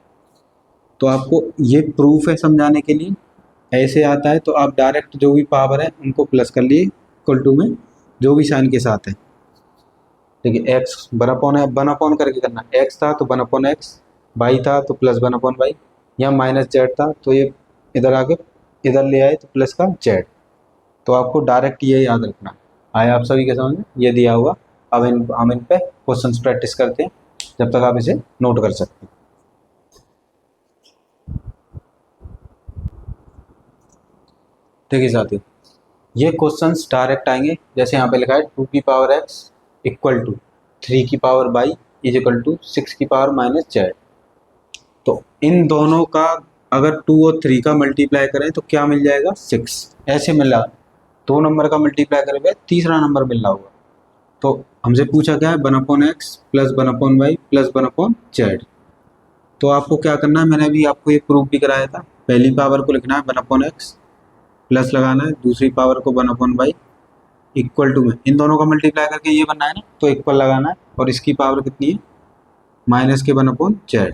तो आपको ये प्रूफ है समझाने के लिए, ऐसे आता है तो आप डायरेक्ट जो भी पावर है उनको प्लस कर लिए इक्वल टू में जो भी साइन के साथ है। देखिए एक्स 1/1 करके करना, एक्स था तो 1/x, वाई था तो प्लस 1/y, या माइनस जेड था तो ये इधर आके इधर ले आए तो प्लस का जेड। तो आपको डायरेक्ट ये याद रखना। आया आप सभी के समझ में, ये दिया हुआ। अब हम इन पे क्वेश्चंस प्रैक्टिस करते हैं जब तक आप इसे नोट कर सकते हैं। देखिए साथियों, ये क्वेश्चंस डायरेक्ट आएंगे, जैसे यहाँ पे लिखा है 2 की पावर x इक्वल टू 3 की पावर y इजिकल टू 6 की पावर माइनस जेड। तो इन दोनों का अगर 2 और 3 का मल्टीप्लाई करें तो क्या मिल जाएगा 6, ऐसे मिला। 2 नंबर का मल्टीप्लाई करेंगे तीसरा नंबर मिल रहा होगा। तो हमसे पूछा क्या है 1/x plus 1/y plus 1/z। तो आपको क्या करना है, मैंने अभी आपको ये प्रूफ भी कराया था। पहली पावर को लिखना है 1/x प्लस लगाना है, दूसरी पावर को 1/y इक्वल टू में इन दोनों का मल्टीप्लाई करके ये बनना है ना, तो इक्वल लगाना है। और इसकी पावर कितनी है माइनस के 1/z।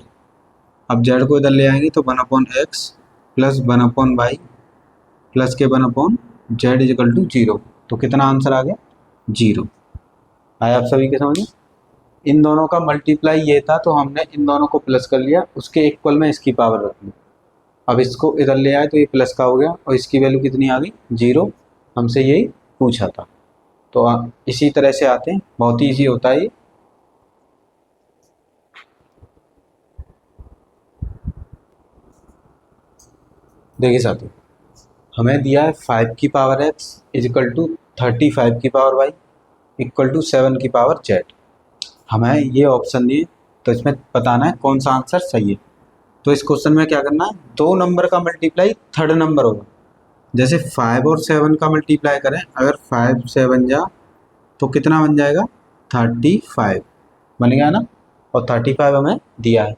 अब z को इधर ले आएंगे तो 1/x प्लस 1/y प्लस के 1/z इजिकल टू 0। तो कितना आंसर आ गया 0। आया आप सभी के समझ में। इन दोनों का मल्टीप्लाई ये था तो हमने इन दोनों को प्लस कर लिया, उसके इक्वल में इसकी पावर रख ली। अब इसको इधर ले आए तो ये प्लस का हो गया और इसकी वैल्यू कितनी आ गई 0। हमसे यही पूछा था। तो इसी तरह से आते हैं, बहुत ही ईजी होता है ये। देखिए साथियों, हमें दिया है 5 की पावर x इजिकल टू 35 की पावर y इक्वल टू 7 की पावर z। हमें ये ऑप्शन दिए तो इसमें बताना है कौन सा आंसर सही है। तो इस क्वेश्चन में क्या करना है, 2 नंबर का मल्टीप्लाई थर्ड नंबर होगा। जैसे 5 और 7 का मल्टीप्लाई करें, अगर 5 7 जा तो कितना बन जाएगा 35 बन गया ना, और 35 हमें दिया है।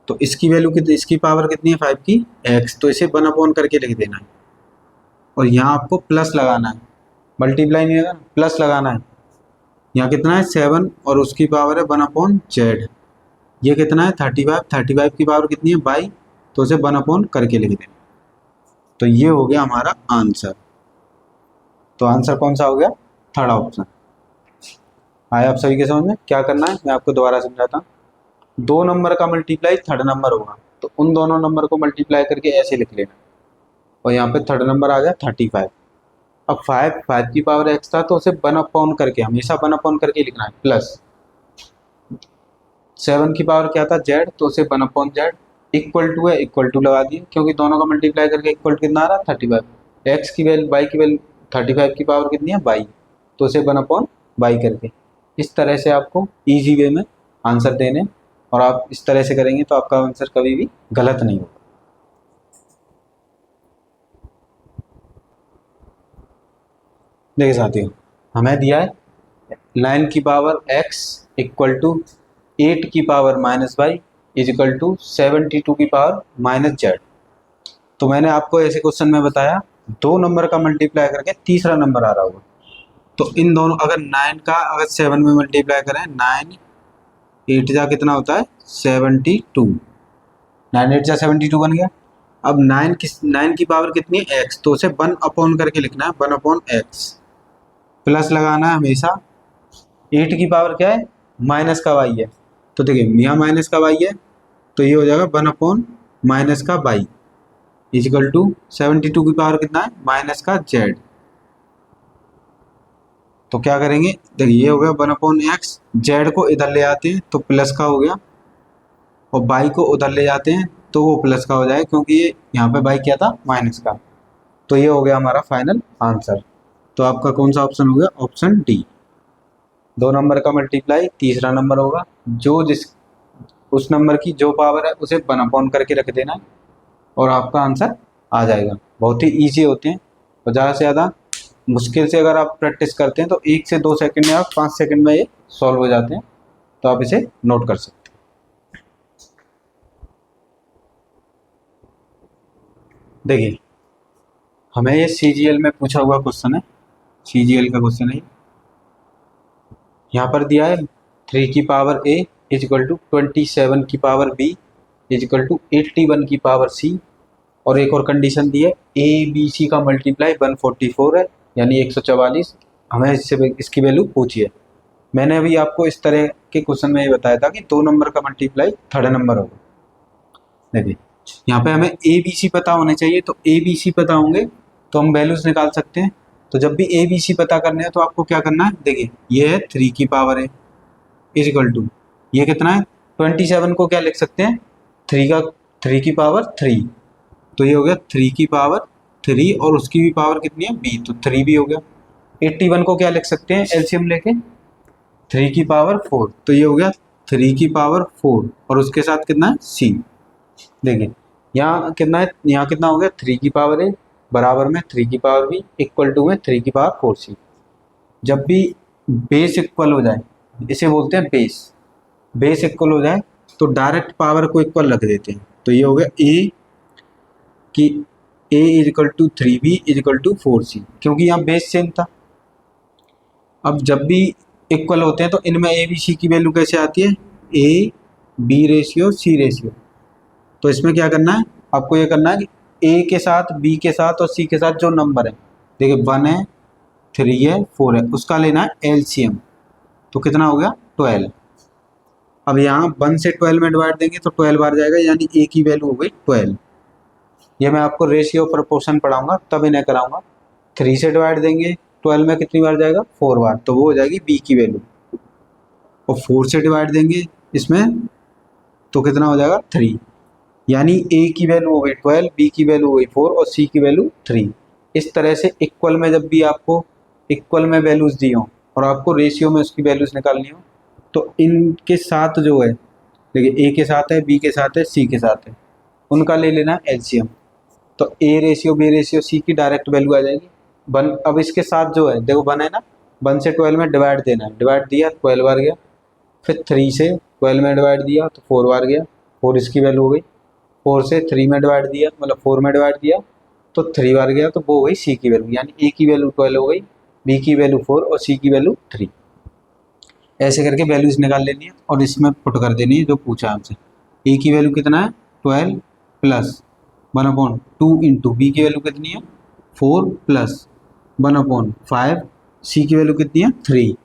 तो इसकी वैल्यू कितनी, इसकी पावर कितनी है 5 की x, तो इसे 1/, करके लिख देना है। और यहाँ आपको प्लस लगाना है, मल्टीप्लाई नहीं होगा प्लस लगाना है। यहाँ कितना है 7 और उसकी पावर है 1/z। ये कितना है 35 की पावर कितनी है y, तो उसे 1/, करके लिख देना। तो ये हो गया हमारा आंसर। तो आंसर कौन सा हो गया, थर्ड ऑप्शन। आया आप सभी के समझ में। क्या करना है मैं आपको दोबारा समझाता हूँ। 2 नंबर का मल्टीप्लाई थर्ड नंबर होगा, तो उन दोनों नंबर को मल्टीप्लाई करके ऐसे लिख लेना। और यहाँ पे थर्ड नंबर आ गया 35। अब 5 की पावर x था तो उसे 1/, करके हमेशा 1/, करके लिखना है, प्लस 7 की पावर क्या था z, तो उसे 1/z, इक्वल टू है, इक्वल टू लगा दिए क्योंकि दोनों का मल्टीप्लाई करके इक्वल कितना आ रहा है 35। x की वैल्यू, y की वैल्यू 35 की पावर कितनी है y, तो उसे 1/y करके। इस तरह से आपको इजी वे में आंसर देने, और आप इस तरह से करेंगे तो आपका आंसर कभी भी गलत नहीं होगा। देखिए साथियों, हमें दिया है 9 की पावर x इक्वल टू 8 की power -y is equal to 72 की पावर -z। तो मैंने आपको ऐसे क्वेश्चन में बताया 2 नंबर का मल्टीप्लाई करके तीसरा नंबर आ रहा होगा, तो इन दोनों, अगर 9 का अगर 7 में मल्टीप्लाई करें, 9 8 जा कितना होता है 72, 9 8 जा 72 बन गया। अब 9 की पावर कितनी है x, तो उसे 1/, करके लिखना है, 1/x, प्लस लगाना है हमेशा। 8 की पावर क्या है, माइनस का y है, तो देखिए यहाँ माइनस का y है, तो ये हो जाएगा 1/, का y इजिकल टू 72 की पावर कितना है, माइनस का z। तो क्या करेंगे, देखिए ये हो गया 1/x, z को इधर ले आते हैं तो प्लस का हो गया, और y को उधर ले जाते हैं तो वो प्लस का हो जाएगा, क्योंकि ये यहाँ पे y क्या था, माइनस का। तो ये हो गया हमारा फाइनल आंसर। तो आपका कौन सा ऑप्शन हो गया, ऑप्शन डी। 2 नंबर का मल्टीप्लाई तीसरा नंबर होगा, जो जिस उस नंबर की जो पावर है उसे 1/, करके रख देना है, और आपका आंसर आ जाएगा। बहुत ही ईजी होते हैं, और ज़्यादा से ज़्यादा मुश्किल से अगर आप प्रैक्टिस करते हैं तो 1 से 2 सेकंड या 5 सेकंड में ये सॉल्व हो जाते हैं। तो आप इसे नोट कर सकते हैं। देखिए, हमें ये CGL में पूछा हुआ क्वेश्चन है, CGL का क्वेश्चन है। यहाँ पर दिया है 3 की power a is equal to 27 की power b is equal to 81 की पावर c, और एक और कंडीशन दी है a b c का मल्टीप्लाई 144 है, यानी 144। हमें इससे इसकी वैल्यू पूछी है। मैंने अभी आपको इस तरह के क्वेश्चन में ये बताया था कि 2 नंबर का मल्टीप्लाई थर्ड नंबर होगा। देखिए, यहाँ पे हमें a b c पता होने चाहिए, तो a b c पता होंगे तो हम वैल्यूज निकाल सकते हैं। तो जब भी a b c पता करने हैं तो आपको क्या करना है, देखिए ये है 3 की पावर है इज इक्वल टू, ये कितना है 27 को क्या लिख सकते हैं, 3 की पावर 3, तो ये हो गया 3 की पावर 3, और उसकी भी पावर कितनी है b, तो 3 भी हो गया। 81 को क्या लिख सकते हैं एलसीएम लेके, 3 की पावर 4, तो ये हो गया 3 की पावर 4, और उसके साथ कितना है c। देखिए यहाँ कितना है, यहाँ कितना हो गया 3 की पावर a बराबर में 3 की पावर b इक्वल टू में 3 की पावर 4c। जब भी बेस इक्वल हो जाए, इसे बोलते हैं बेस इक्वल हो जाए तो डायरेक्ट पावर को इक्वल रख देते हैं। तो ये हो गया a की a is equal to 3b is equal to 4c, क्योंकि यहाँ बेस सेम था। अब जब भी इक्वल होते हैं तो इनमें a b c की वैल्यू कैसे आती है, a b ratio c ratio. तो इसमें क्या करना है, आपको ये करना है कि a के साथ b के साथ और c के साथ जो नंबर है, देखिए 1 है 3 है 4 है, उसका लेना है एलसीएम। तो कितना हो गया 12। अब यहाँ 1 से 12 में डिवाइड देंगे तो 12 बार जाएगा, यानी a की वैल्यू हो गई 12। ये मैं आपको रेशियो प्रोपोर्शन पढ़ाऊंगा तब इन्हें कराऊंगा। 3 से डिवाइड देंगे 12 में कितनी बार जाएगा 4 बार, तो वो हो जाएगी b की वैल्यू। और 4 से डिवाइड देंगे इसमें तो कितना हो जाएगा 3, यानी a की वैल्यू हो गई 12, b की वैल्यू हो गई 4 और c की वैल्यू 3। इस तरह से इक्वल में जब भी आपको इक्वल में वैल्यूज दी हो और आपको रेशियो में उसकी वैल्यूज निकालनी हो, तो इनके साथ जो है, देखिए a के साथ है, b के साथ है, c के साथ है, उनका ले लेना एलसीएम। तो a ratio b ratio c की डायरेक्ट वैल्यू आ जाएगी 1। अब इसके साथ जो है, देखो 1 है ना, 1 से 12 में डिवाइड देना है, डिवाइड दिया 12 बार गया, फिर 3 से 12 में डिवाइड दिया तो 4 बार गया, 4 इसकी वैल्यू हो गई। 4 से 3 में डिवाइड दिया, मतलब 4 में डिवाइड दिया तो 3 बार गया, तो वो हो गई c की वैल्यू, यानी a की वैल्यू 12 हो गई, b की वैल्यू 4 और c की वैल्यू 3। ऐसे करके वैल्यूज निकाल लेनी है और इसमें पुट कर देनी है जो पूछा हमसे। a की वैल्यू कितना है 12 प्लस 1/2 इंटू बी की वैल्यू कितनी है 4 प्लस 1/5, सी की वैल्यू कितनी है 3,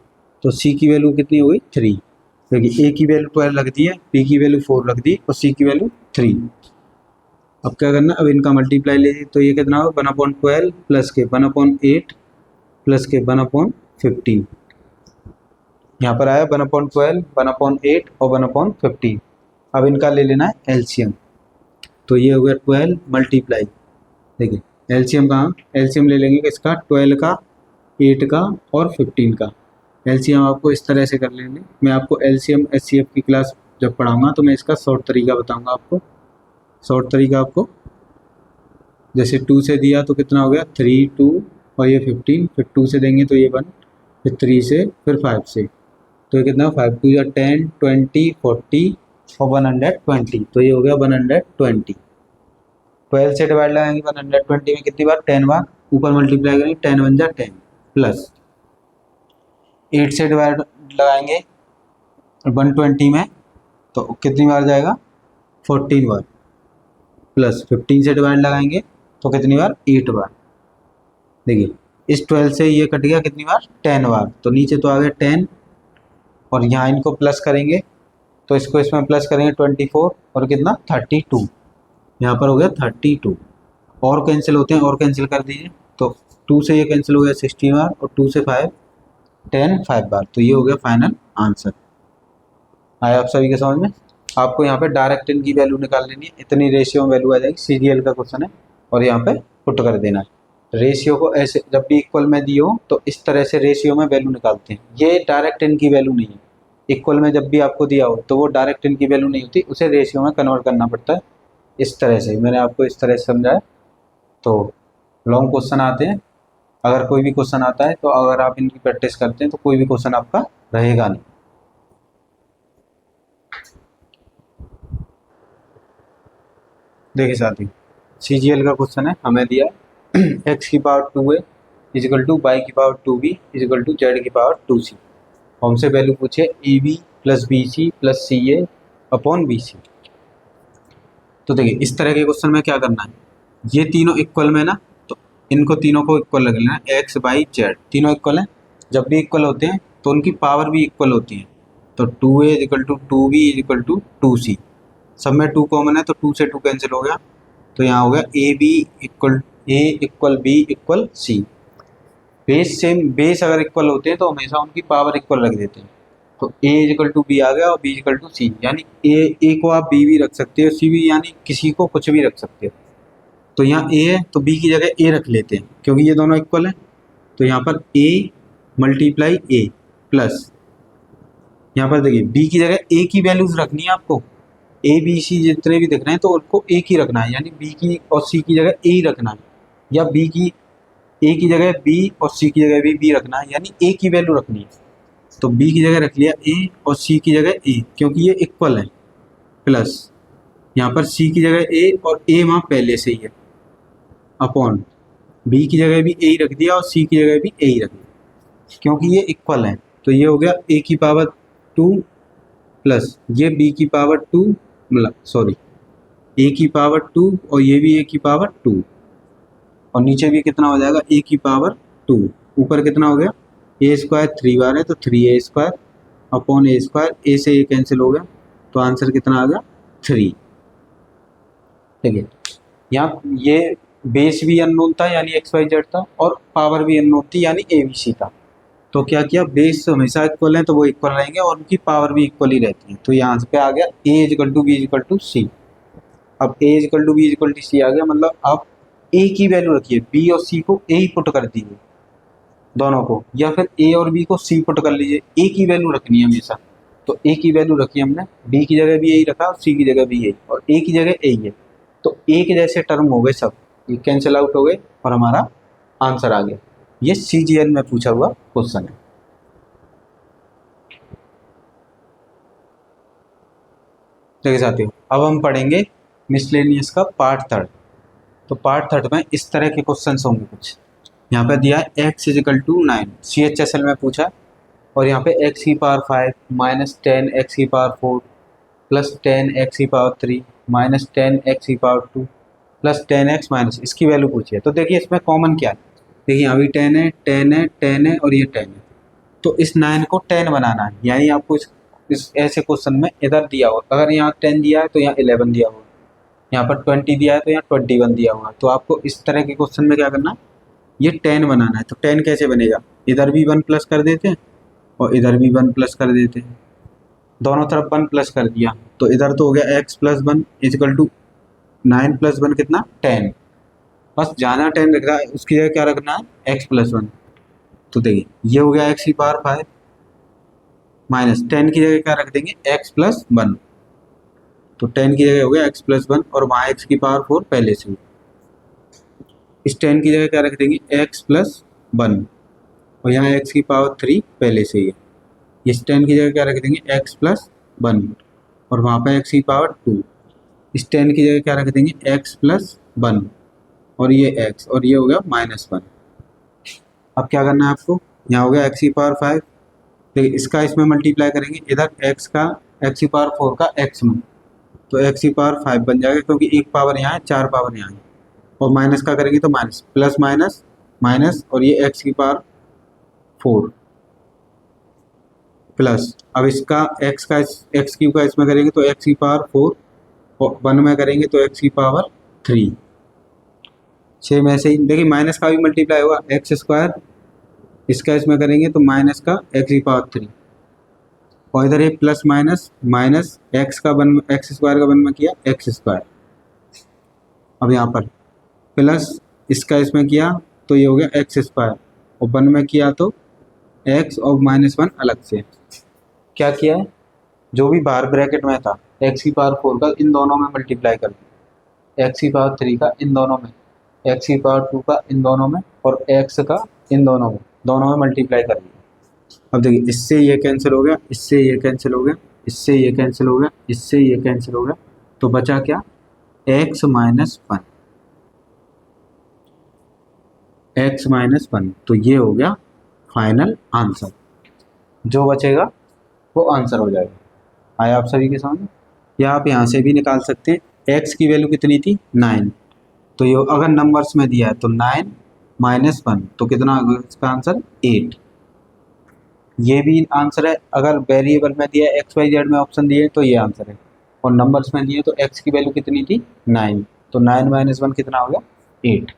तो सी की वैल्यू कितनी हो गई 3। देखिए ए की वैल्यू 12 रख दी है, बी की वैल्यू 4 रख दी और सी की वैल्यू 3। अब क्या करना, अब इनका मल्टीप्लाई ले, तो ये कितना होगा 1/12 प्लस के 1/8 प्लस के 1/15। यहाँ पर आया 1/12, 1/8 और 1/15। अब इनका ले लेना है एलसीएम। तो ये हो गया 12 मल्टीप्लाई, देखिए एलसीएम कहाँ, एलसीएम ले लेंगे किसका, 12 का, 8 का और 15 का। एलसीएम आपको इस तरह से कर लेंगे। मैं आपको एलसीएम एचसीएफ की क्लास जब पढ़ाऊंगा तो मैं इसका शॉर्ट तरीका बताऊंगा आपको। शॉर्ट तरीका आपको जैसे 2 से दिया तो कितना हो गया 3, 2 और ये 15, फिर 2 से देंगे तो ये 1, फिर 3 से, फिर 5 से, तो ये कितना 5 2 या 10, 20, 40 और 120, तो ये हो गया 120। 12 से डिवाइड लगाएंगे 120 में कितनी बार, 10 बार, ऊपर मल्टीप्लाई करेंगे 10 1 जा 10, प्लस 8 से डिवाइड लगाएंगे 120 में तो कितनी बार जाएगा 14 बार, प्लस 15 से डिवाइड लगाएंगे तो कितनी बार 8 बार। देखिए इस 12 से ये कट गया कितनी बार 10 बार, तो नीचे तो आ गया 10 और यहाँ इनको प्लस करेंगे तो इसको इसमें प्लस करेंगे 24 और कितना 32, यहाँ पर हो गया 32। और कैंसिल होते हैं और कैंसिल कर दीजिए, तो 2 से ये कैंसिल हो गया 60 बार और 2 से 5 10 5 बार, तो ये हो गया फाइनल आंसर। आया आप सभी के समझ में। आपको यहाँ पे डायरेक्ट इनकी वैल्यू निकाल लेनी है, इतनी रेशियो में वैल्यू आ जाएगी, सीरियल का क्वेश्चन है और यहाँ पे पुट कर देना है। रेशियो को ऐसे जब भी इक्वल में दी हो तो इस तरह से रेशियो में वैल्यू निकालते हैं, ये डायरेक्ट इनकी वैल्यू नहीं है। इक्वल में जब भी आपको दिया हो तो वो डायरेक्ट इनकी वैल्यू नहीं होती, उसे रेशियो में कन्वर्ट करना पड़ता है। इस तरह से मैंने आपको इस तरह से समझाया। तो लॉन्ग क्वेश्चन आते हैं, अगर कोई भी क्वेश्चन आता है तो अगर आप इनकी प्रैक्टिस करते हैं तो कोई भी क्वेश्चन आपका रहेगा नहीं। देखिए साथी, सीजीएल का क्वेश्चन है, हमें दिया x की power 2a equal to y की power 2b equal to z की पावर 2c। हमसे वैल्यू पूछे ab plus b c plus c a upon b c. तो देखिए इस तरह के क्वेश्चन में क्या करना है, ये तीनों इक्वल में ना, तो इनको तीनों को इक्वल रख लेना, एक्स वाई जेड तीनों इक्वल हैं। जब भी इक्वल होते हैं तो उनकी पावर भी इक्वल होती है। तो 2a equal to 2b equal to 2c, सब में 2 कॉमन है तो 2 से 2 कैंसिल हो गया, तो यहाँ हो गया A B equal A equal B equal C. Base same, base अगर इक्वल होते हैं तो हमेशा उनकी पावर इक्वल रख देते हैं। तो ए इजिकल टू बी आ गया और बी इजिकल टू सी, यानी ए को आप बी भी रख सकते हो, सी भी, यानी किसी को कुछ भी रख सकते हो। तो यहाँ ए है तो बी की जगह ए रख लेते हैं क्योंकि ये दोनों इक्वल हैं। तो यहाँ पर ए मल्टीप्लाई ए प्लस, यहाँ पर देखिए बी की जगह ए की वैल्यूज रखनी है आपको। ए बी सी जितने भी दिख रहे हैं तो उनको एक ही रखना है, यानी बी की और सी की जगह ए ही रखना है, या बी की ए की जगह बी और सी की जगह भी बी रखना है, यानी ए की वैल्यू रखनी है। तो बी की जगह रख लिया ए और सी की जगह ए क्योंकि ये इक्वल है, प्लस यहाँ पर सी की जगह ए और ए वहाँ पहले से ही है, अपॉन बी की जगह भी ए ही रख दिया और सी की जगह भी ए ही रख दिया क्योंकि ये इक्वल है। तो ये हो गया ए की पावर 2 प्लस ये बी की पावर 2, मतलब सॉरी ए की पावर 2 और ये भी ए की पावर 2, और नीचे भी कितना हो जाएगा ए की पावर 2, ऊपर कितना हो गया ए स्क्वायर 3 बार है तो 3a स्क्वायर अपॉन ए स्क्वायर, ए से ए कैंसिल हो गया तो आंसर कितना आ गया 3। ठीक है, यहाँ ये बेस भी अननोन था यानी एक्स वाई जेड था, और पावर भी अननोन थी यानी ए बी सी था। तो क्या किया, बेस हमेशा इक्वल है तो वो इक्वल रहेंगे और उनकी पावर भी इक्वल ही रहती है। तो यहाँ पे आ गया a equal to b equal to c. अब a equal to b equal to c आ गया, मतलब आप ए की वैल्यू रखिए, बी और सी को ए ही पुट कर दीजिए दोनों को, या फिर ए और बी को सी पुट कर लीजिए। ए की वैल्यू रखनी है हमेशा, तो ए की वैल्यू रखी हमने, बी की जगह भी यही रखा और सी की जगह भी यही, और ए की जगह यही है। तो ए के जैसे टर्म हो गए सब, ये कैंसिल आउट हो गए और हमारा आंसर आ गया। ये सीजीएल में पूछा हुआ क्वेश्चन है। देखिए साथियों, अब हम पढ़ेंगे मिसलेनियस का पार्ट 3। तो पार्ट 3 में इस तरह के क्वेश्चन होंगे कुछ। यहाँ पे दिया है x इजिकल टू 9, CHSL में पूछा, और यहाँ पे x की पावर 5 माइनस 10x की पावर 4 प्लस 10x की पावर 3 माइनस 10x की पावर 2 प्लस 10x माइनस, इसकी वैल्यू पूछी है। तो देखिए इसमें कॉमन क्या है, देखिए अभी 10 है 10 है 10 है और ये 10 है, तो इस 9 को 10 बनाना है। यानी आपको इस ऐसे क्वेश्चन में इधर दिया हो, अगर यहाँ 10 दिया है तो यहाँ 11 दिया होगा, यहाँ पर 20 दिया है तो यहाँ 21 दिया होगा। तो आपको इस तरह के क्वेश्चन में क्या करना है, ये 10 बनाना है। तो 10 कैसे बनेगा, इधर भी 1 प्लस कर देते हैं और इधर भी 1 प्लस कर देते हैं, दोनों तरफ 1 प्लस कर दिया तो इधर तो हो गया x plus 1 is equal to 9 plus 1 कितना 10। बस जहाँ 10 रख रहा है उसकी जगह क्या रखना है x प्लस 1। तो देखिए ये हो गया x की पावर 5 माइनस 10 की जगह क्या रख देंगे x प्लस 1। तो 10 की जगह हो गया x प्लस 1 और वहाँ x की पावर 4 पहले से ही। इस 10 की जगह क्या रख देंगे x प्लस 1 और यहाँ x की पावर 3 पहले से ही है। इस 10 की जगह क्या रख देंगे x प्लस 1 और वहाँ पर x की पावर 2। इस 10 की जगह क्या रख देंगे x प्लस 1 और ये x और ये हो गया माइनस 1। अब क्या करना है आपको, यहाँ हो गया x की पावर 5, देखिए इसका इसमें मल्टीप्लाई करेंगे, इधर x का x की पावर 4 का x में, तो x की पावर 5 बन जाएगा क्योंकि एक पावर यहाँ है 4 पावर यहाँ है। और माइनस का करेंगे तो माइनस प्लस माइनस माइनस और ये x की पावर 4 प्लस, अब इसका x क्यू का इसमें करेंगे तो x की पावर 4 और 1 में करेंगे तो x की पावर 3। 6 में से ही देखिए माइनस का भी मल्टीप्लाई होगा एक्स स्क्वायर, इसका इसमें करेंगे तो माइनस का x की पावर 3 और इधर ये प्लस माइनस माइनस एक्स का 1 एक्स स्क्वायर का 1 में किया एक्स स्क्वायर। अब यहाँ पर प्लस इसका इसमें किया तो ये हो गया एक्स स्क्वायर और 1 में किया तो x और माइनस 1 अलग से। क्या किया है, जो भी बाहर ब्रैकेट में था x की पावर 4 का इन दोनों में मल्टीप्लाई कर दिया, x की पावर 3 का इन दोनों में, x की पावर 2 का इन दोनों में और x का इन दोनों में मल्टीप्लाई कर दिया। अब देखिए इससे ये कैंसिल हो गया, इससे ये कैंसिल हो गया, इससे ये कैंसिल हो गया, इससे ये कैंसिल हो गया, तो बचा क्या x माइनस 1, x माइनस 1। तो ये हो गया फाइनल आंसर, जो बचेगा वो आंसर हो जाएगा। आया आप सभी के सामने, या आप यहाँ से भी निकाल सकते हैं। x की वैल्यू कितनी थी 9, तो ये अगर नंबर्स में दिया है तो 9 माइनस 1 तो कितना होगा इसका आंसर 8। ये भी आंसर है, अगर वेरिएबल में दिया है एक्स वाई जेड में ऑप्शन दिए तो ये आंसर है, और नंबर्स में दिए तो x की वैल्यू कितनी थी 9, तो 9 माइनस 1 कितना हो गया 8।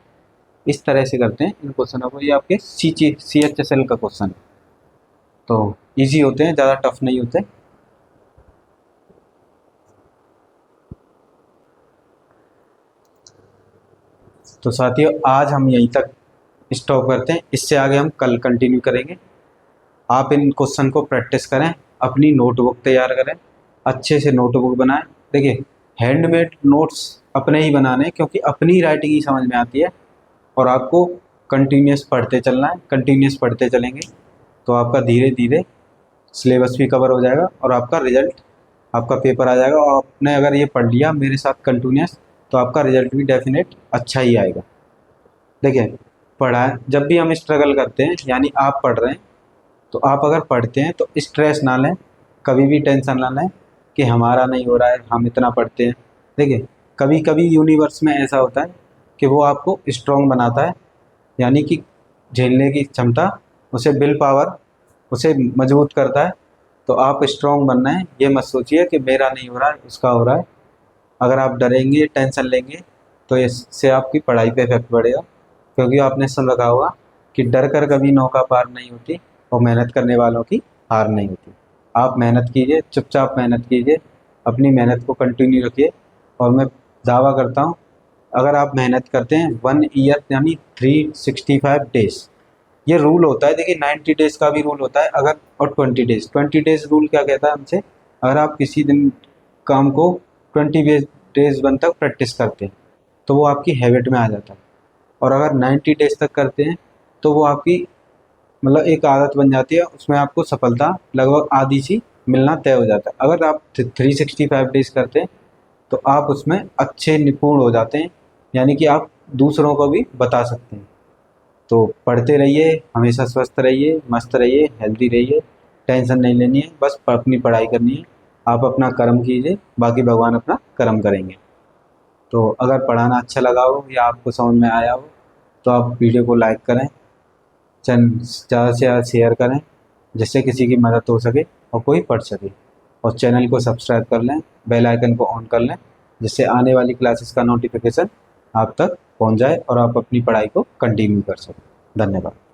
इस तरह से करते हैं इन क्वेश्चनों को, ये आपके CHSL का क्वेश्चन है, तो इजी होते हैं, ज़्यादा टफ नहीं होते। तो साथियों आज हम यहीं तक स्टॉप करते हैं, इससे आगे हम कल कंटिन्यू करेंगे। आप इन क्वेश्चन को प्रैक्टिस करें, अपनी नोटबुक तैयार करें, अच्छे से नोटबुक बनाएं। देखिए हैंडमेड नोट्स अपने ही बनाने हैं क्योंकि अपनी राइटिंग ही समझ में आती है, और आपको कंटिन्यूस पढ़ते चलना है। कंटिन्यूस पढ़ते चलेंगे तो आपका धीरे धीरे सिलेबस भी कवर हो जाएगा और आपका रिजल्ट, आपका पेपर आ जाएगा। और आपने अगर ये पढ़ लिया मेरे साथ कंटिन्यूस तो आपका रिजल्ट भी डेफिनेट अच्छा ही आएगा। देखिए पढ़ा, जब भी हम स्ट्रगल करते हैं यानी आप पढ़ रहे हैं, तो आप अगर पढ़ते हैं तो स्ट्रेस ना लें, कभी भी टेंशन ना लें कि हमारा नहीं हो रहा है, हम इतना पढ़ते हैं। देखिए कभी कभी यूनिवर्स में ऐसा होता है कि वो आपको स्ट्रॉन्ग बनाता है, यानी कि झेलने की क्षमता, उसे विल पावर उसे मजबूत करता है। तो आप स्ट्रॉन्ग बनना है, ये मत सोचिए कि मेरा नहीं हो रहा है उसका हो रहा है। अगर आप डरेंगे टेंशन लेंगे तो इससे आपकी पढ़ाई पे इफेक्ट पड़ेगा, क्योंकि आपने सुन रखा होगा कि डर कर कभी नौका पार नहीं होती और मेहनत करने वालों की हार नहीं होती। आप मेहनत कीजिए, चुपचाप मेहनत कीजिए, अपनी मेहनत को कंटिन्यू रखिए। और मैं दावा करता हूँ अगर आप मेहनत करते हैं 1 ईयर यानी 365 डेज, ये रूल होता है। देखिए 90 डेज का भी रूल होता है, अगर और 20 डेज रूल क्या कहता है हमसे, अगर आप किसी दिन काम को 20 डेज वन तक प्रैक्टिस करते हैं तो वो आपकी हैबिट में आ जाता है, और अगर 90 डेज तक करते हैं तो वो आपकी मतलब एक आदत बन जाती है, उसमें आपको सफलता लगभग आधी सी मिलना तय हो जाता है। अगर आप 365 डेज करते हैं तो आप उसमें अच्छे निपुण हो जाते हैं, यानी कि आप दूसरों को भी बता सकते हैं। तो पढ़ते रहिए, हमेशा स्वस्थ रहिए, मस्त रहिए, हेल्दी रहिए, टेंशन नहीं लेनी है, बस अपनी पढ़ाई करनी है। आप अपना कर्म कीजिए, बाकी भगवान अपना कर्म करेंगे। तो अगर पढ़ाना अच्छा लगा हो या आपको समझ में आया हो तो आप वीडियो को लाइक करें, ज़्यादा से ज़्यादा शेयर करें, जिससे किसी की मदद हो सके और कोई पढ़ सके। और चैनल को सब्सक्राइब कर लें, बेल आइकन को ऑन कर लें, जिससे आने वाली क्लासेस का नोटिफिकेशन आप तक पहुंच जाए और आप अपनी पढ़ाई को कंटिन्यू कर सकें। धन्यवाद।